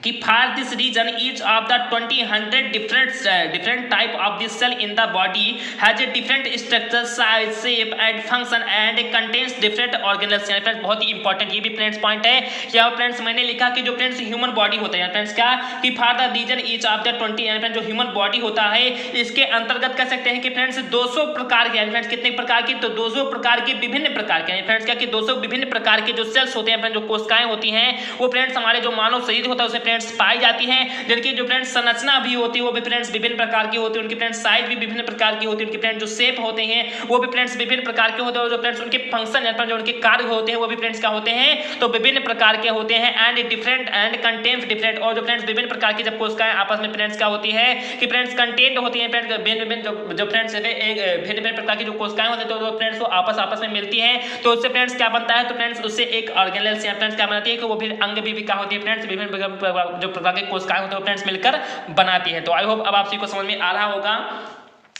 [SPEAKER 1] कि for this reason each of the 20 different type of this cell in the body has a different structure, size, shape and function and contains different organelles। यानी फ्रेंड्स बहुत ही इंपॉर्टेंट ये भी फ्रेंड्स पॉइंट है। क्या friends मैंने लिखा कि जो फ्रेंड्स ह्यूमन बॉडी होता है फ्रेंड्स क्या कि for the reason each of the 20 यानी फ्रेंड्स जो ह्यूमन बॉडी होता है इसके अंतर्गत कह सकते हैं कि फ्रेंड्स 200 प्रकार के फ्रेंड्स कितने प्रकार की तो 200 प्रकार के विभिन्न प्रकार के फ्रेंड्स क्या कि 200 विभिन्न प्रकार के जो सेल्स होते हैं फ्रेंड्स जो कोशिकाएं होती हैं वो फ्रेंड्स हमारे जो मानव शरीर होता है उसमें फ्रेंड्स पाई जाती हैं, जिनकी जो फ्रेंड्स संरचना भी होती है वो भी फ्रेंड्स विभिन्न प्रकार की होती है, उनकी फ्रेंड्स साइज भी विभिन्न प्रकार की होती है, उनकी फ्रेंड्स जो शेप होते हैं वो भी फ्रेंड्स विभिन्न प्रकार के होते हैं और जो फ्रेंड्स उनके फंक्शन या जो उनके कार्य होते हैं वो भी फ्रेंड्स क्या होते हैं तो विभिन्न प्रकार के होते हैं and different and content different. और जो फ्रेंड्स विभिन्न प्रकार की जब कोशिकाएं आपस में फ्रेंड्स क्या होती है कि फ्रेंड्स कंटेंट होती है फ्रेंड्स भिन्न जो फ्रेंड्स भिन्न प्रकार की जो कोशिकाएं होती है तो फ्रेंड्स वो आपस में मिलती है तो उससे फ्रेंड्स क्या बनता है तो फ्रेंड्स उससे एक ऑर्गेनेल्स या फ्रेंड्स क्या बनाती है कि वो फिर अंग भी क्या होती है फ्रेंड्स विभिन्न जो प्रकार के कोशिकाएं होते हैं वो फ्रेंड्स मिलकर बनाती है। तो आई होप अब आप सभी को समझ में आ रहा होगा।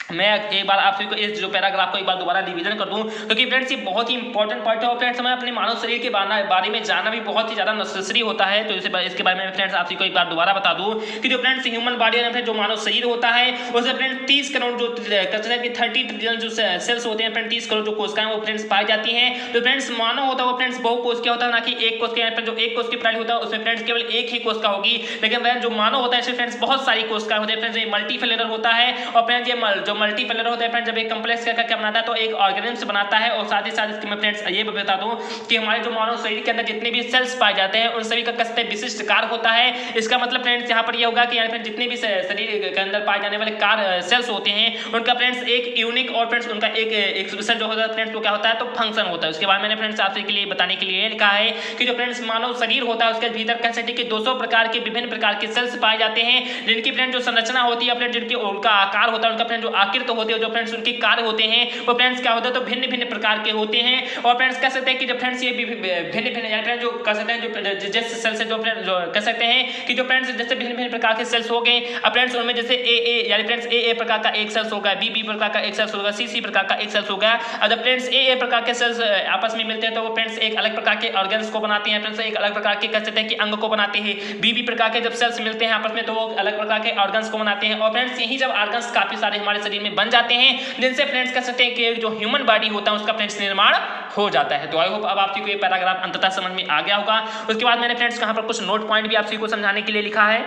[SPEAKER 1] मैं एक बार आप सभी को इस जो पैराग्राफ को एक बार दोबारा रिवीजन कर दूं क्योंकि फ्रेंड्स ये बहुत ही इंपॉर्टेंट पॉइंट है और फ्रेंड्स हमें अपने मानव शरीर के बारे में जानना भी बहुत ही ज़्यादा नेसेसरी होता है। तो इसके बारे में फ्रेंड्स आप सभी को एक बार दोबारा बता दूं कि जो फ्रेंड्स ह्यूमन बॉडी है जो मानव शरीर होता है उसमें फ्रेंड्स 30 करोड़ जो 30 ट्रिलियन जो सेल्स होते हैं फ्रेंड्स 30 करोड़ जो कोशिकाएं वो फ्रेंड्स पाई जाती हैं। तो फ्रेंड्स मानव होता है वो फ्रेंड्स बहुकोशिकीय होता है ना कि एक कोशिका जो एक कोशिकीय प्राणी होता है उसमें फ्रेंड्स केवल एक ही कोशिका होगी, लेकिन फ्रेंड्स जो मानव होता है इसमें फ्रेंड्स बहुत सारी कोशिकाएं होती है फ्रेंड्स ये मल्टीसेलुलर होता है और फ्रेंड्स ये जो मल्टीसेलुलर होता है जब एक कॉम्प्लेक्स का क्या बनाता है तो एक ऑर्गेनिज्म बनाता है। और साथ ही साथ इसके मैं फ्रेंड्स ये भी बता दूं कि हमारे जो मानव शरीर के अंदर जितने भी सेल्स पाए जाते हैं उन सभी का कसते विशिष्ट कार्य होता है। इसका मतलब फ्रेंड्स यहाँ पर ये होगा कि यानी जितने भी शरीर के अंदर पाए जाने वाले कार्य सेल्स होते हैं उनका फ्रेंड्स एक यूनिक और फ्रेंड्स उनका एक एक्सप्रेशन जो होता है फ्रेंड्स वो क्या होता है तो फंक्शन होता है। उसके बाद मैंने फ्रेंड्स आपसे के लिए बताने के लिए लिखा है कि जो फ्रेंड्स मानव शरीर होता है उसके भीतर कह सकते हैं कि 200 प्रकार के विभिन्न प्रकार के सेल्स पाए जाते हैं जिनकी फ्रेंड्स जो संरचना होती है फ्रेंड्स जिनकी उनका आकार होता है उनका फ्रेंड्स जो आकृति होती है जो फ्रेंड्स उनके कार्य होते हैं वो फ्रेंड्स क्या होता है तो भिन्न भिन्न प्रकार के होते हैं। और फ्रेंड्स कह सकते हैं कि जो फ्रेंड्स ये भिन्न भिन्न यानी फ्रेंड्स जो कह सकते हैं जो जैसे सेल्स है जो कह सकते हैं कि जो फ्रेंड्स जैसे भिन्न भिन्न प्रकार के सेल्स हो गए अब फ्रेंड्स उनमें जैसे ए यानी फ्रेंड्स ए प्रकार का एक सेल्स होगा, बी प्रकार का एक सेल्स होगा, सी प्रकार का एक सेल्स होगा। और जब फ्रेंड्स ए प्रकार के सेल्स आपस में मिलते हैं तो वो फ्रेंड्स एक अलग प्रकार के ऑर्गन्स को बनाते हैं फ्रेंड्स एक अलग प्रकार के कह सकते हैं कि अंग को बनाते हैं। बी प्रकार के जब सेल्स मिलते हैं आपस में तो वो अलग प्रकार के ऑर्गन्स को बनाते हैं और फ्रेंड्स यही जब ऑर्गन्स काफी सारे हमारे शरीर में बन जाते हैं जिनसे फ्रेंड्स कह सकते हैं कि जो ह्यूमन बॉडी होता है उसका फ्रेंड्स निर्माण हो जाता है। तो आई होप अब आप सभी को ये पैराग्राफ अंततः समझ में आ गया होगा। उसके बाद मैंने फ्रेंड्स कहां पर कुछ नोट पॉइंट भी आप सभी को समझाने के लिए लिखा है।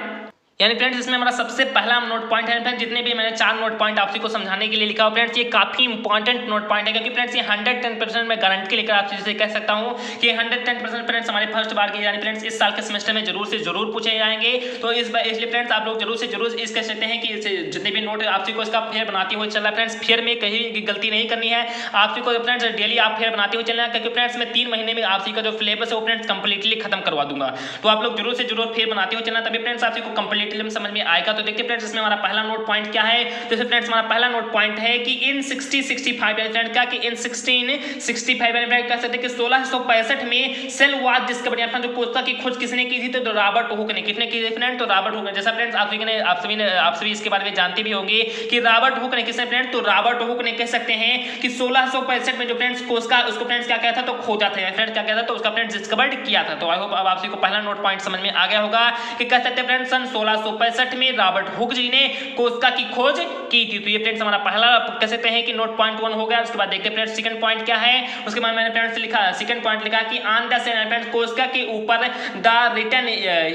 [SPEAKER 1] यानी फ्रेंड्स इसमें हमारा सबसे पहला नोट पॉइंट है फ्रेंड्स जितने भी मैंने 4 नोट पॉइंट आपसी को समझाने के लिए लिखा हो फ्रेंड्स ये काफी इंपॉर्टेंट नोट पॉइंट है क्योंकि फ्रेंड्स ये 110% मैं गारंटी लेकर आपसे से कह सकता हूं कि 110% फ्रेंड्स हमारे फर्स्ट बार के यानी फ्रेंड्स इस साल के सेमेस्टर में जरूर से जरूर पूछे जाएंगे। तो इसलिए फ्रेंड्स आप लोग जरूर से जरूर इस कह सकते हैं कि जितने भी नोट आपसी को इसका फेयर बनाते हुए चलना फ्रेंड्स फेयर में कहीं गलती नहीं करनी है आपसी को फ्रेंड्स डेली आप फेयर बनाते हुए चलना क्योंकि फ्रेंड्स मैं 3 महीने में आपसी का जो सिलेबस है वो फ्रेंड्स कंप्लीटली खत्म करवा दूंगा। तो आप लोग जरूर से जरूर फेयर बनाते हुए चलना तभी फ्रेंड्स आपसी को कंप्लीटली समझ में आएगा। तो देखिए फ्रेंड्स इसमें हमारा पहला नोट पॉइंट क्या है जैसे फ्रेंड्स हमारा पहला नोट पॉइंट है कि इन 1665 फ्रेंड क्या कि इन 1665 फ्रेंड कह सकते हैं कि 1665 में सेल वाज डिस्कवर्ड अपना जो कोशिका की खोज किसने की थी तो रॉबर्ट हुक ने किसने की थी फ्रेंड तो रॉबर्ट हुक ने। जैसा फ्रेंड्स आप सभी इसके बारे में जानते भी होंगे कि रॉबर्ट हुक ने किसने फ्रेंड तो रॉबर्ट हुक ने कह सकते हैं कि 1665 में जो फ्रेंड्स कोशिका उसको फ्रेंड्स क्या कहता था तो खोजा था फ्रेंड्स क्या कहता था तो उसका फ्रेंड्स डिस्कवर्ड किया था। तो आई होप अब आप सभी को पहला नोट पॉइंट समझ में आ गया होगा कि कह सकते हैं फ्रेंड्स सन 1665 में रॉबर्ट हुक जी ने कोशिका की खोज की थी। तो ये फ्रेंड्स हमारा पहला कह सकते हैं कि नोट पॉइंट 1 हो गया। उसके बाद देखते हैं फ्रेंड्स सेकंड पॉइंट क्या है। उसके बाद मैंने फ्रेंड्स लिखा सेकंड पॉइंट लिखा कि ऑन द फ्रेंड्स कोशिका के ऊपर the written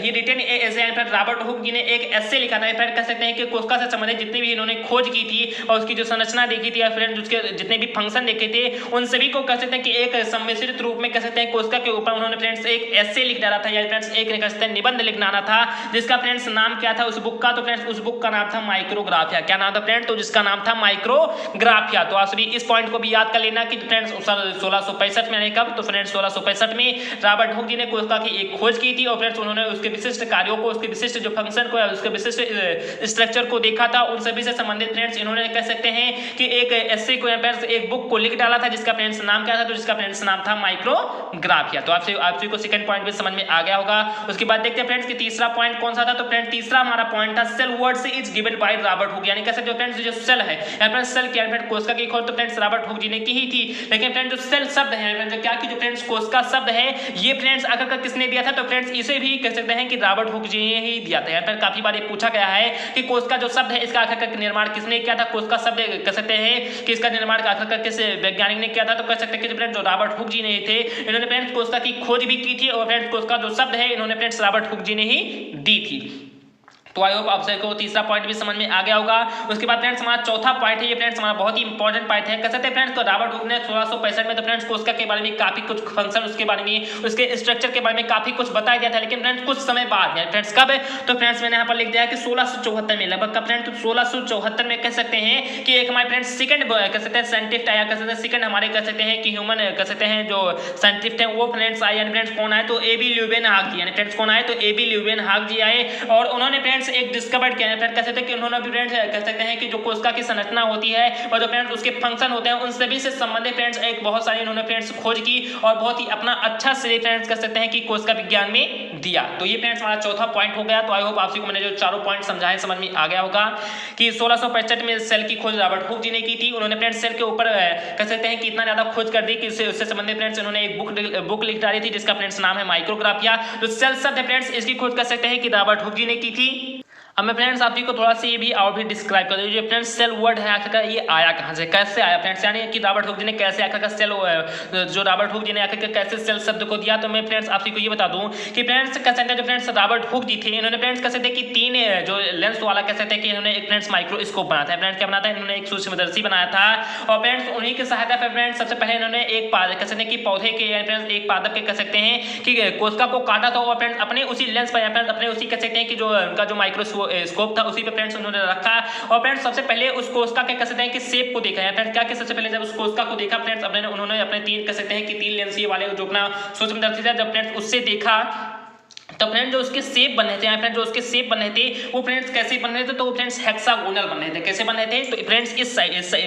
[SPEAKER 1] he written essay Robert Hooke ji ने एक एसे लिखा था फ्रेंड्स कह सकते हैं कि कोशिका से संबंधित जितनी भी इन्होंने खोज की थी और उसकी जो संरचना देखी थी या फ्रेंड्स उसके जितने भी फंक्शन देखे थे उन सभी को कह सकते हैं कि एक सम्मिश्रित रूप में कह सकते हैं कोशिका के ऊपर उन्होंने फ्रेंड्स एक एसे लिख डाला था या फ्रेंड्स एक कह सकते हैं निबंध लिखना था जिसका फ्रेंड्स नाम क्या था उस बुक का। तो फ्रेंड्स उस बुक का नाम था माइक्रोग्राफिया। क्या नाम था फ्रेंड तो जिसका नाम था माइक्रोग्राफिया। तो आप सभी इस पॉइंट को भी याद कर लेना कि फ्रेंड्स 1665 में कब तो फ्रेंड्स 1665 में रॉबर्ट हुक जी ने कोशिका की एक खोज की थी और फ्रेंड्स उन्होंने उसके विशिष्ट कार्यों को उसके विशिष्ट जो फंक्शन को उसके विशिष्ट स्ट्रक्चर को देखा था। उन सभी से संबंधित फ्रेंड्स इन्होंने कह सकते हैं कि एक एसे को एक बुक को लिख डाला था जिसका फ्रेंड्स नाम क्या था तो जिसका फ्रेंड्स नाम था माइक्रोग्राफिया। तो आप सभी को सेकंड पॉइंट भी समझ में आ गया होगा। उसके बाद देखते हैं फ्रेंड्स कि तीसरा पॉइंट कौन सा था। तो फ्रेंड्स तीसरा हमारा पॉइंट था cell words is given by Robert Hooke, यानी कह सकते हो फ्रेंड्स जो सेल है यहाँ पर सेल क्या फ्रेंड कोशिका की खोज तो फ्रेंड्स रॉबर्ट हुक जी ने की ही थी, लेकिन फ्रेंड जो सेल शब्द है फ्रेंड क्या की जो फ्रेंड्स कोशिका शब्द है ये फ्रेंड्स आकर किसने दिया था, तो फ्रेंड्स इसे भी कह सकते हैं कि रॉबर्ट हुक जी ने ही दिया था। यहाँ पर काफी बार पूछा गया है कि कोशिका जो शब्द है इसका आखिरकार निर्माण किसने किया था, कोशिका शब्द कह सकते हैं कि इसका निर्माण आखिरकार किस वैज्ञानिक ने किया था, तो कह सकते हैं कि फ्रेंड्स जो रॉबर्ट हुक जी ने थे इन्होंने फ्रेंड्स कोशिका की खोज भी की थी और फ्रेंड्स कोशिका जो शब्द है इन्होंने फ्रेंड्स रॉबर्ट हुक जी ने ही दी थी। तो आई होप आप सबको तीसरा पॉइंट भी समझ में आ गया होगा। उसके बाद फ्रेंड्स हमारा चौथा पॉइंट है, ये फ्रेंड्स हमारा बहुत ही इंपॉर्टेंट पॉइंट है। कह सकते हैं फ्रेंड्स रॉबर्ट हुक ने 1665 में तो फ्रेंड्स कोशिका के बारे में काफी कुछ फंक्शन उसके बारे में उसके स्ट्रक्चर के बारे में काफी कुछ बताया गया था, लेकिन फ्रेंड्स कुछ समय बाद फ्रेंड्स कब, तो फ्रेंड्स मैंने यहाँ पर लिख दिया कि 1674 में लगभग कब फ्रेंड्स, तो 1674 में कह सकते हैं कि एक हमारे फ्रेंड्स सेकंड कह सकते हैं साइंटिस्ट आया, कह सकते हैं सेकंड हमारे कह सकते हैं कि ह्यूमन कह सकते हैं जो साइंटिस्ट है वो फ्रेंड्स आए, यानी फ्रेंड्स कौन आए, तो एबी ल्यूवेनहाक जी, यानी फ्रेंड्स कौन आए, तो एबी ल्यूवेनहाक जी आए और उन्होंने फ्रेंड्स एक डिस्कवर फ्रेंड कह सकते हैं कि उन्होंने भी फ्रेंड्स कह सकते हैं कि जो कोशिका की संरचना होती है और जो फ्रेंड्स उसके फंक्शन होते हैं उन सभी से संबंधित फ्रेंड्स एक बहुत सारी उन्होंने फ्रेंड्स खोज की और बहुत ही अपना अच्छा श्रेय फ्रेंड्स कह सकते हैं कि कोशिका विज्ञान में दिया। तो ये फ्रेंड्स हमारा चौथा पॉइंट हो गया। तो आई होप आप सभी को मैंने जो चारों पॉइंट समझाए समझ में आ गया होगा कि 1665 में सेल की खोज रॉबर्ट हुक जी ने की थी। उन्होंने फ्रेंड्स सेल के ऊपर कह सकते हैं कि इतना ज्यादा खोज कर दी कि उससे संबंधित फ्रेंड्स उन्होंने एक बुक लिख डाली थी जिसका फ्रेंड्स नाम है माइक्रोग्राफिया। तो सेल शब्द है फ्रेंड्स इसकी खोज कर सकते हैं कि रॉबर्ट हुक जी ने की थी। अब मैं फ्रेंड्स आप जी को थोड़ा सा ये भी और भी डिस्क्राइब कर दूँ फ्रेंड्स सेल वर्ड है आखिरकार ये आया कहाँ से, कैसे आया फ्रेंड्स, यानी कि रॉबर्ट हुक जी ने कैसे आखिरकार सेल जो रॉबर्ट हुक जी ने आखिरकार कैसे सेल शब्द को दिया। तो मैं फ्रेंड्स आप जी को ये बता दूं कि फ्रेंड्स कह सकते हैं जो फ्रेंड्स रॉबर्ट हुक जी थे इन्होंने फ्रेंड्स कह सकते हैं कि तीन जो लेंस वाला कह सकते हैं कि इन्होंने एक फ्रेंड्स माइक्रोस्कोप बनाया था। फ्रेंड्स क्या बनाया था, इन्होंने एक सूक्ष्मदर्शी बनाया था और फ्रेंड्स उन्हीं की सहायता से फ्रेंड्स सबसे पहले इन्होंने एक पादप कह सकते हैं कि पौधे के फ्रेंड्स एक पादप के कह सकते हैं कि कोशिका को काटा था और फ्रेंड्स अपने उसी लेंस पर फ्रेंड्स अपने उसी कह सकते हैं कि जो उनका जो माइक्रोस्कोप था उसी पे फ्रेंड्स उन्होंने रखा और फ्रेंड्स सबसे पहले उस कोशिका के कह सकते हैं कि शेप को देखा है। फ्रेंड्स क्या कि सबसे पहले जब उस कोशिका को देखा फ्रेंड्स उन्होंने अपने तीन कह सकते हैं कि तीन लेंस वाले जो अपना सूक्ष्मदर्शी था जब फ्रेंड्स उससे देखा तो फ्रेंड्स जो उसके शेप बने थे फ्रेंड्स जो उसके शेप बने थे वो फ्रेंड्स कैसे बन रहे थे, तो वो फ्रेंड्स हेक्सागोनल बन रहे थे। कैसे बन रहे थे, तो फ्रेंड्स इस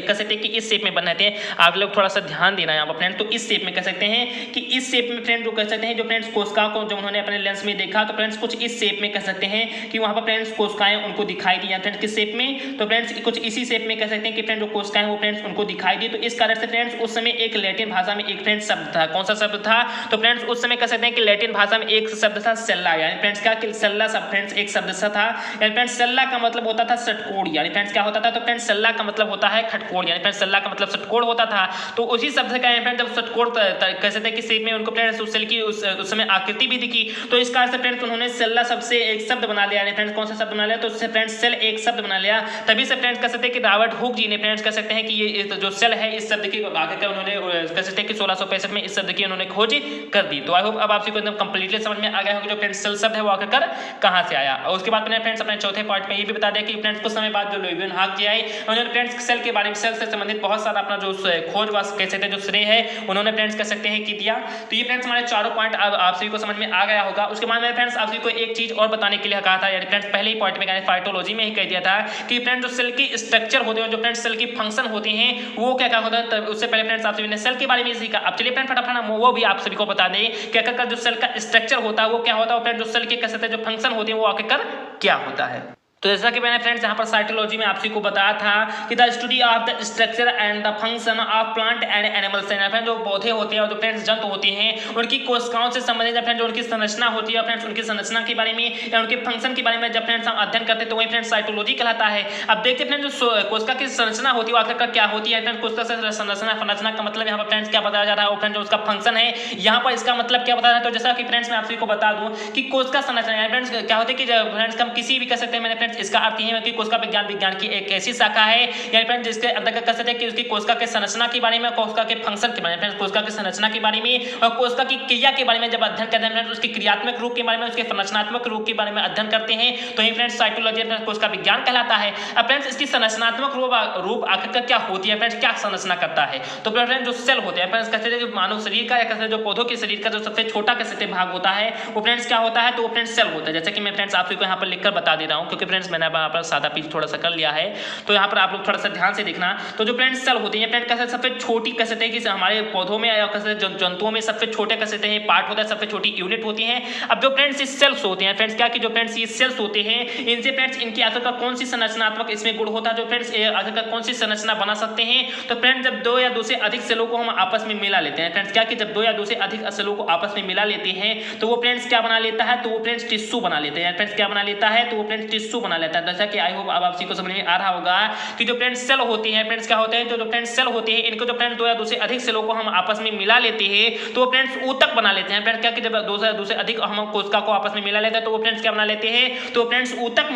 [SPEAKER 1] कह सकते हैं कि इस शेप में बन रहे थे। आप लोग थोड़ा सा ध्यान देना यहाँ पर फ्रेंड्स, तो इस शेप में कह सकते हैं कि इस शेप में फ्रेंड्स जो कह सकते हैं जो फ्रेंड्स कोशिका को जब उन्होंने अपने लेंस में देखा तो फ्रेंड्स कुछ इस शेप में कह सकते हैं कि वहाँ पर फ्रेंड्स कोशिकाएं उनको दिखाई दी फ्रेंड्स किस शेप में, तो फ्रेंड्स कुछ इसी शेप में कह सकते हैं कि फ्रेंड्स जो कोशिकाएं वो फ्रेंड्स उनको दिखाई दी। तो इस कारण से फ्रेंड्स उस समय एक लैटिन भाषा में एक फ्रेंड्स शब्द था। कौन सा शब्द था, तो फ्रेंड्स उस समय कह सकते हैं कि लैटिन भाषा में एक शब्द था सेल्ला, यानी फ्रेंड्स क्या सेल्ला सब फ्रेंड्स एक शब्द सा था। यानी फ्रेंड्स सेल्ला का मतलब होता था षटकोण, यानी फ्रेंड्स क्या होता था, तो फ्रेंड्स सेल्ला का मतलब होता है खटकोण, यानी फ्रेंड्स सेल्ला का मतलब षटकोण होता था। तो उसी शब्द का फ्रेंड्स जब षटकोण कह सकते हैं कि शेप में उनको फ्रेंड्स उस सेल की उस समय आकृति भी दिखी तो इस कारण से फ्रेंड्स उन्होंने सेल्ला शब्द से एक शब्द बना लिया। यानी फ्रेंड्स कौन सा शब्द बना लिया, तो उससे फ्रेंड्स सेल एक शब्द बना लिया। तभी से फ्रेंड्स कह सकते हैं कि रॉबर्ट हुक जी ने फ्रेंड्स कह सकते हैं कि ये जो सेल है इस शब्द की आगे का उन्होंने कह सकते हैं कि 1665 में इस शब्द की उन्होंने खोज कर दी। तो आई होप अब आप सबको एकदम कंप्लीटली समझ में आ गया होगा जो फ्रेंड्स सेल शब्द है वो आखिरकार कहां से आया। और उसके बाद मैंने फ्रेंड्स अपने चौथे पार्ट में ये भी बता दिया कि फ्रेंड्स कुछ समय बाद जो ल्यूवेनहाक जी आए उन्होंने फ्रेंड्स सेल के बारे में सेल से संबंधित बहुत सारा अपना जो खोज कह सकते हैं जो श्रेय है उन्होंने फ्रेंड्स कह सकते हैं कि दिया। तो ये फ्रेंड्स हमारे चारों पॉइंट आप सभी को समझ में आ गया होगा। उसके बाद मैंने फ्रेंड्स आप सभी को एक चीज और बताने के लिए कहा था, यानी फ्रेंड्स पहले ही पॉइंट में फाइटोलॉजी में ही कह दिया था कि फ्रेंड्स जो सेल की स्ट्रक्चर होते हैं जो फ्रेंड्स सेल की फंक्शन होते हैं वो क्या क्या होता है। उससे पहले फ्रेंड्स आप सभी ने सेल के बारे में सीखा। अब चलिए फ्रेंड्स फटाफट वो भी आप सभी को बता दें कि आखिरकार जो सेल का स्ट्रक्चर होता है वो क्या होता है, फ्रेंड्स जो सेल के कह सकते हैं जो फंक्शन होते हैं वो आखिरकार क्या होता है। तो जैसा कि मैंने फ्रेंड्स यहाँ पर साइटोलॉजी में आप सभी को बताया था कि the study of the structure and the function of plant and animals, जो पौधे होते हैं और जो फ्रेंड्स जंतु होते हैं उनकी कोशिकाओं से संबंधित फ्रेंड्स जो उनकी संरचना होती है फ्रेंड्स उनकी संरचना के बारे में या उनके फंक्शन के बारे में जब फ्रेंड्स हम अध्ययन करते हैं तो वही फ्रेंड्स साइटोलॉजी कहलाता है। अब देखते हैं फ्रेंड्स जो कोशिका की संरचना होती है आखिरकार क्या होती है। फ्रेंड्स कोशिका से संरचना का मतलब यहाँ पर फ्रेंड्स क्या बताया जा रहा है, फ्रेंड्स जो उसका फंक्शन है यहाँ पर इसका मतलब क्या बताया। तो जैसा कि फ्रेंड्स मैं आप सभी को बता दूं कि कोशिका संरचना फ्रेंड्स क्या होती है कि फ्रेंड्स हम किसी भी कह सकते हैं मैंने फ्रेंड्स इसका अर्थ ये है कि कोशिका विज्ञान की एक ऐसी शाखा है यानी फ्रेंड्स जिसके अंतर्गत कह सकते हैं कि उसकी कोशिका के संरचना के बारे में कोशिका के फंक्शन के बारे में फ्रेंड्स कोशिका की संरचना के बारे में और कोशिका की क्रिया के बारे में जब अध्ययन करते हैं फ्रेंड्स उसके क्रियात्मक रूप के बारे में उसके संरचनात्मक रूप के बारे में अध्ययन करते हैं तो ये फ्रेंड्स साइटोलॉजी कोशिका विज्ञान कहलाता है। अब फ्रेंड्स इसकी संरचनात्मक रूप आखिरकार क्या होती है फ्रेंड्स, क्या संरचना करता है। तो फ्रेंड्स जो सेल होते हैं फ्रेंड्स कहते हैं जो मानव शरीर का या कहते हैं जो पौधों के शरीर का जो सबसे छोटा कह सकते भाग होता है वो फ्रेंड्स क्या होता है, तो वो फ्रेंड्स सेल होता है। जैसे कि मैं फ्रेंड्स आप सबको यहाँ पर लिखकर बता दे रहा हूँ क्योंकि फ्रेंड्स मैंने यहाँ पर सादा पीस थोड़ा सा कर लिया है। तो यहाँ पर आप लोग थोड़ा सा ध्यान से देखना। तो जो फ्रेंड्स सेल होती है फ्रेंड कैसे सबसे छोटी कह सकते हैं कि हमारे पौधों में या कैसे जंतुओं में सबसे छोटे कह सकते हैं पार्ट होता है, सबसे छोटी यूनिट होती है। अब जो फ्रेंड्स ये सेल्स होते हैं फ्रेंड्स क्या कि जो फ्रेंड्स ये सेल्स होते हैं इनसे फ्रेंड्स इनकी आखिरकार कौन सी संरचनात्मक इसमें गुण होता है, जो फ्रेंड्स आखिरकार कौन सी संरचना बना सकते हैं। तो फ्रेंड्स जब दो या दो से अधिक सेलों को हम आपस में मिला लेते हैं फ्रेंड्स क्या कि जब दो या दो से अधिक सेलों को आपस में मिला लेते हैं तो वो फ्रेंड्स क्या बना लेता है, तो वो फ्रेंड्स टिश्यू बना लेते हैं फ्रेंड्स क्या बना लेता है, तो वो फ्रेंड्स टिश्यू बना लेता है। जैसा कि आई होप अब आप को समझ में आ रहा होगा कि जो फ्रेंड्स सेल होती है फ्रेंड्स क्या होते हैं, जो फ्रेंड्स सेल होते हैं इनको जो फ्रेंड्स दो या दो से अधिक सेलों को हम आपस में मिला लेते हैं तो वो फ्रेंड्स ऊतक बना लेते हैं फ्रेंड्स क्या कि जब दो से अधिक हम कोशिका को आपस में मिला लेते हैं तो वो फ्रेंड्स क्या बना लेते हैं, तो फ्रेंड्स ऊतक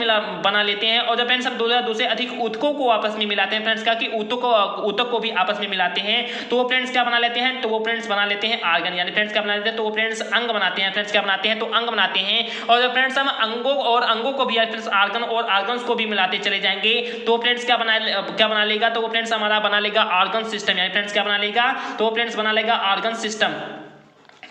[SPEAKER 1] बना लेते हैं। और जब फ्रेंड्स हम दो से अधिक ऊतकों को आपस में मिलाते हैं फ्रेंड्स क्या कि ऊतक को भी आपस में मिलाते हैं तो वो फ्रेंड्स क्या बना लेते हैं, तो वो फ्रेंड्स बना लेते हैं आर्गन, यानी फ्रेंड्स क्या बना लेते हैं, तो वो फ्रेंड्स अंग बनाते हैं फ्रेंड्स क्या बनाते हैं, तो अंग बनाते हैं। और जब फ्रेंड्स हम अंगों को भी फ्रेंड्स आर्गन और आर्गन्स को भी मिलाते चले जाएंगे तो फ्रेंड्स क्या बना लेगा, तो वो फ्रेंड्स हमारा बना लेगा आर्गन सिस्टम, यानी फ्रेंड्स क्या बना लेगा, तो वो फ्रेंड्स बना लेगा आर्गन सिस्टम।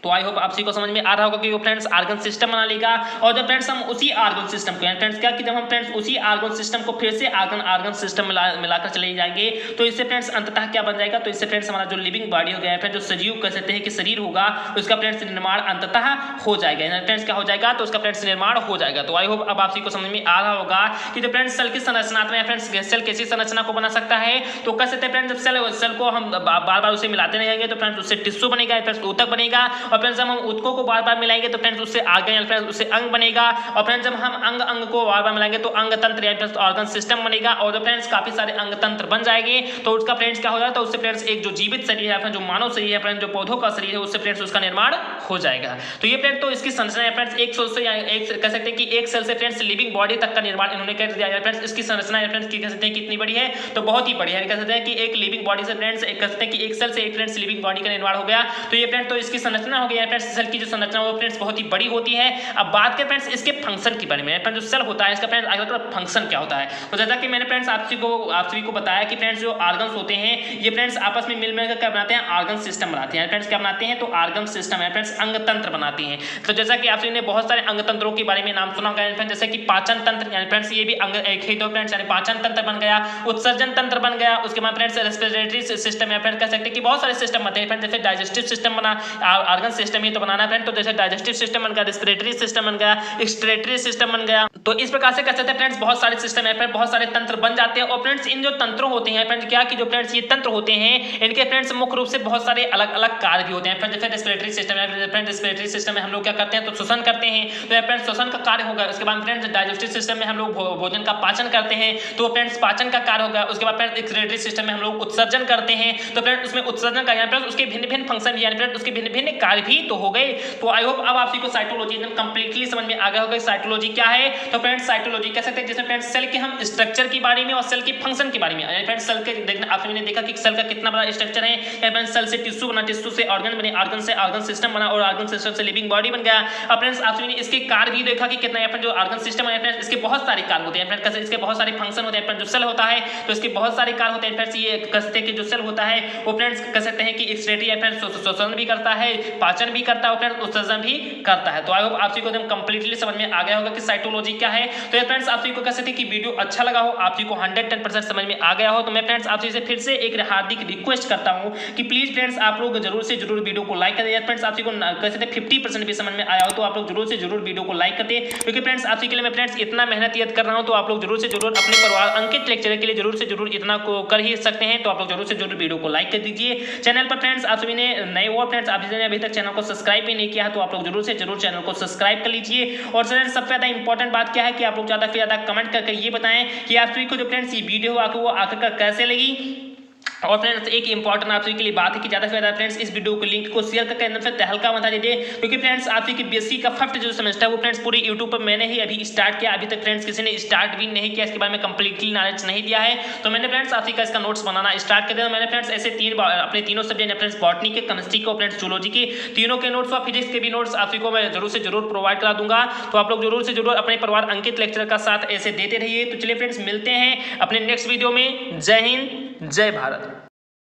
[SPEAKER 1] तो आई होप आप सभी को समझ में आ रहा होगा कि वो फ्रेंड्स आर्गन सिस्टम बना लेगा। और जब फ्रेंड्स हम उसी आर्गन सिस्टम को फ्रेंड्स क्या कि जब हम फ्रेंड्स उसी आर्गन सिस्टम को फिर से आर्गन सिस्टम मिलाकर चले जाएंगे तो इससे फ्रेंड्स अंततः क्या बन जाएगा, तो इससे फ्रेंड्स हमारा जो लिविंग बॉडी हो गया है जो सजीव कह सकते हैं कि शरीर होगा उसका फ्रेंड्स निर्माण अंततः हो जाएगा। फ्रेंड्स क्या हो जाएगा, तो उसका फ्रेंड्स निर्माण हो जाएगा। तो आई होप अब आप सभी को समझ में आ रहा होगा कि जो फ्रेंड्स सेल की संरचना में फ्रेंड्स सेल कैसी संरचना को बना सकता है। तो कह सकते हैं फ्रेंड्स जब सेल को हम बार बार उसे मिलाते रहेंगे तो फ्रेंड्स उससे टिश्यू बनेगा, फ्रेंड्स ऊतक बनेगा। और फ्रेंड्स हम ऊतकों को बार बार मिलाएंगे तो फ्रेंड्स उससे आगे फ्रेंड्स उससे अंग बनेगा। और फ्रेंड्स जब हम अंग को बार बार मिलाएंगे तो अंग तंत्र या फ्रेंड्स ऑर्गन सिस्टम बनेगा। और जब फ्रेंड्स काफी सारे अंग तंत्र बन जाएंगे तो उसका फ्रेंड्स क्या हो जाएगा, तो उससे फ्रेंड्स एक जो जीवित शरीर है जो मानव शरीर है फ्रेंड्स जो पौधों का शरीर है उससे फ्रेंड्स उसका निर्माण हो जाएगा। तो ये फ्रेंड्स तो इसकी संरचना है फ्रेंड्स एक सेल से या एक कह सकते हैं कि एक सेल से फ्रेंड्स लिविंग बॉडी तक का निर्माण इन्होंने कर दिया है। फ्रेंड्स इसकी संरचना है फ्रेंड्स की कह सकते हैं कितनी बड़ी है, तो बहुत ही बड़ी है। कह सकते हैं कि एक लिविंग बॉडी से फ्रेंड्स कह सकते हैं कि एक सेल से एक फ्रेंड्स लिविंग बॉडी का निर्माण हो गया। तो ये फ्रेंड्स तो इसकी संरचना हो गई है फ्रेंड्स सेल की जो संरचना वो फ्रेंड्स बहुत ही बड़ी होती है। अब बात करें फ्रेंड्स इसके फंक्शन के बारे में, फ्रेंड्स जो सेल होता है इसका फ्रेंड्स आगे फंक्शन क्या होता है। तो जैसा कि मैंने फ्रेंड्स आप सभी को बताया कि फ्रेंड्स जो आर्गन्स होते हैं ये फ्रेंड्स आपस में मिलकर क्या बनाते हैं, आर्गन सिस्टम बनाते हैं फ्रेंड्स क्या बनाते हैं, तो आर्गन सिस्टम है फ्रेंड्स अंग तंत्र बनाते हैं। तो जैसा कि आप सभी ने बहुत सारे अंग तंत्रों के बारे में नाम सुना होगा फ्रेंड्स, जैसे कि पाचन तंत्र यानी फ्रेंड्स ये भी अंग एक ही तो फ्रेंड्स यानी पाचन तंत्र बन गया, उत्सर्जन तंत्र बन गया, उसके बाद फ्रेंड्स रेस्पिरेटरी सिस्टम है फ्रेंड्स कह सकते हैं कि बहुत सारे सिस्टम बनते हैं फ्रेंड्स। जैसे डाइजेस्टिव सिस्टम बना, आर्गन सिस्टम ही तो बनाना फ्रेंड्स, तो जैसे डाइजेस्टिव सिस्टम बन गया, रेस्पिरेटरी सिस्टम बन गया, एक्सक्रीटरी सिस्टम बन गया। तो इस प्रकार से कह सकते हैं फ्रेंड्स बहुत सारे सिस्टम है फ्रेंड्स, बहुत सारे तंत्र बन जाते हैं। और फ्रेंड्स इन जो तंत्रों होते हैं फ्रेंड्स क्या कि जो फ्रेंड्स ये तंत्र होते हैं इनके फ्रेंड्स मुख्य रूप से बहुत सारे अलग अलग कार्य भी होते हैं फ्रेंड्स। जैसे रेस्पिरेटरी सिस्टम है फ्रेंड्स, रेस्पिरेटरी सिस्टम में हम लोग क्या करते हैं, तो श्वसन करते हैं, तो फ्रेंड्स श्वसन का कार्य होगा। उसके बाद फ्रेंड्स डाइजेस्टिव सिस्टम में हम लोग भोजन का पाचन करते हैं, तो फ्रेंड्स पाचन का कार्य होगा। उसके बाद फ्रेंड्स एक्सक्रीटरी सिस्टम में हम लोग उत्सर्जन करते हैं, तो फ्रेंड्स उसमें उत्सर्जन का यानी फ्रेंड्स उसके भिन्न-भिन्न फंक्शन भी यानी फ्रेंड्स उसके भिन्न-भिन्न कार्य भी तो हो गए। तो आई होप अब आप सभी को साइटोलॉजी एकदम कंप्लीटली समझ में आ गया होगा साइटोलॉजी क्या है। तो फ्रेंड्स साइटोलॉजी कह सकते हैं जिसमें फ्रेंड्स सेल के हम स्ट्रक्चर के बारे में और सेल के फंक्शन के बारे में, यानी फ्रेंड्स सेल के देखना आप सभी ने देखा कि सेल का कितना बड़ा स्ट्रक्चर है, या फ्रेंड्स सेल से टिश्यू बना, टिश्यू से ऑर्गन बने, ऑर्गन से ऑर्गन सिस्टम बना और ऑर्गन सिस्टम से लिविंग बॉडी बन गया। अब फ्रेंड्स आप सभी ने इसके कार्य भी देखा कि कितना यहाँ पर जो ऑर्गन सिस्टम है फ्रेंड्स इसके बहुत सारे कार्य होते हैं फ्रेंड्स, कैसे इसके बहुत सारे फंक्शन होते हैं फ्रेंड्स। जो सेल होता है तो इसके बहुत सारे कार्य होते हैं फ्रेंड्स। ये कह सकते हैं कि जो सेल होता है वो फ्रेंड्स कह सकते हैं कि एक्सक्रीटरी है फ्रेंड्स श्वसन भी करता है, पाचन भी करता है और फ्रेंड्स उत्सर्जन भी करता है। तो आई होप आप सभी को एकदम कंप्लीटली समझ में आ गया होगा कि साइटोलॉजी क्या है। तो ये फ्रेंड्स आप सभी को कह सकते हैं कि वीडियो अच्छा लगा हो, आप सभी को 110% समझ में आ गया हो, तो मैं फ्रेंड्स आप सभी से फिर से एक हार्दिक रिक्वेस्ट करता हूं कि प्लीज फ्रेंड्स आप लोग जरूर से जरूर वीडियो को लाइक करें। फ्रेंड्स आप सभी को कह सकते हैं 50% भी समझ में आया हो तो आप लोग जरूर से जरूर वीडियो को लाइक करते, क्योंकि फ्रेंड्स आप सभी के लिए मैं फ्रेंड्स इतना मेहनत कर रहा हूं तो आप लोग जरूर से जरूर अपने परिवार अंकित लेक्चर के लिए जरूर से जरूर इतना को कर ही सकते हैं। तो आप लोग जरूर से जरूर वीडियो को लाइक कर दीजिए। चैनल पर फ्रेंड्स आप सभी ने नए हो फ्रेंड्स, आप जिन्होंने अभी तक चैनल को सब्सक्राइब भी नहीं किया है तो आप लोग जरूर से जरूर चैनल को सब्सक्राइब कर लीजिए। और सबसे ज्यादा इंपॉर्टेंट बात क्या है कि आप लोग ज्यादा से ज्यादा कमेंट करके ये बताएं कि आप सभी को जो फ्रेंड्स ये वीडियो आपको वो आखिरकार कैसे लगी। और फ्रेंड्स एक इंपॉर्टेंट आप सभी के लिए बात है कि ज़्यादा से ज़्यादा फ्रेंड्स इस वीडियो को लिंक को शेयर करके अंदर से हल्का बता दीजिए, क्योंकि फ्रेंड्स आप सभी की बीएससी का फर्स्ट जो सेमेस्टर है वो फ्रेंड्स पूरी यूट्यूब पर मैंने ही अभी स्टार्ट किया। अभी तक फ्रेंड्स किसी ने स्टार्ट भी नहीं किया, इसके बारे में कंप्लीटली नॉलेज नहीं दिया है। तो मैंने फ्रेंड्स आप सभी का इसका नोट्स बनाना स्टार्ट कर दिया। मैंने फ्रेंड्स ऐसे अपने तीनों सब्जेक्ट फ्रेंड्स बॉटनी के, केमिस्ट्री के, फ्रेंड्स जूलॉजी के तीनों के नोट्स और फिजिक्स के भी नोट्स आप सभी को मैं जरूर से जरूर प्रोवाइड करा दूंगा। तो आप लोग जरूर से जरूर अपने परिवार अंकित लेक्चर का साथ ऐसे देते रहिए। तो चलिए फ्रेंड्स मिलते हैं अपने नेक्स्ट वीडियो में। जय हिंद, जय भारत।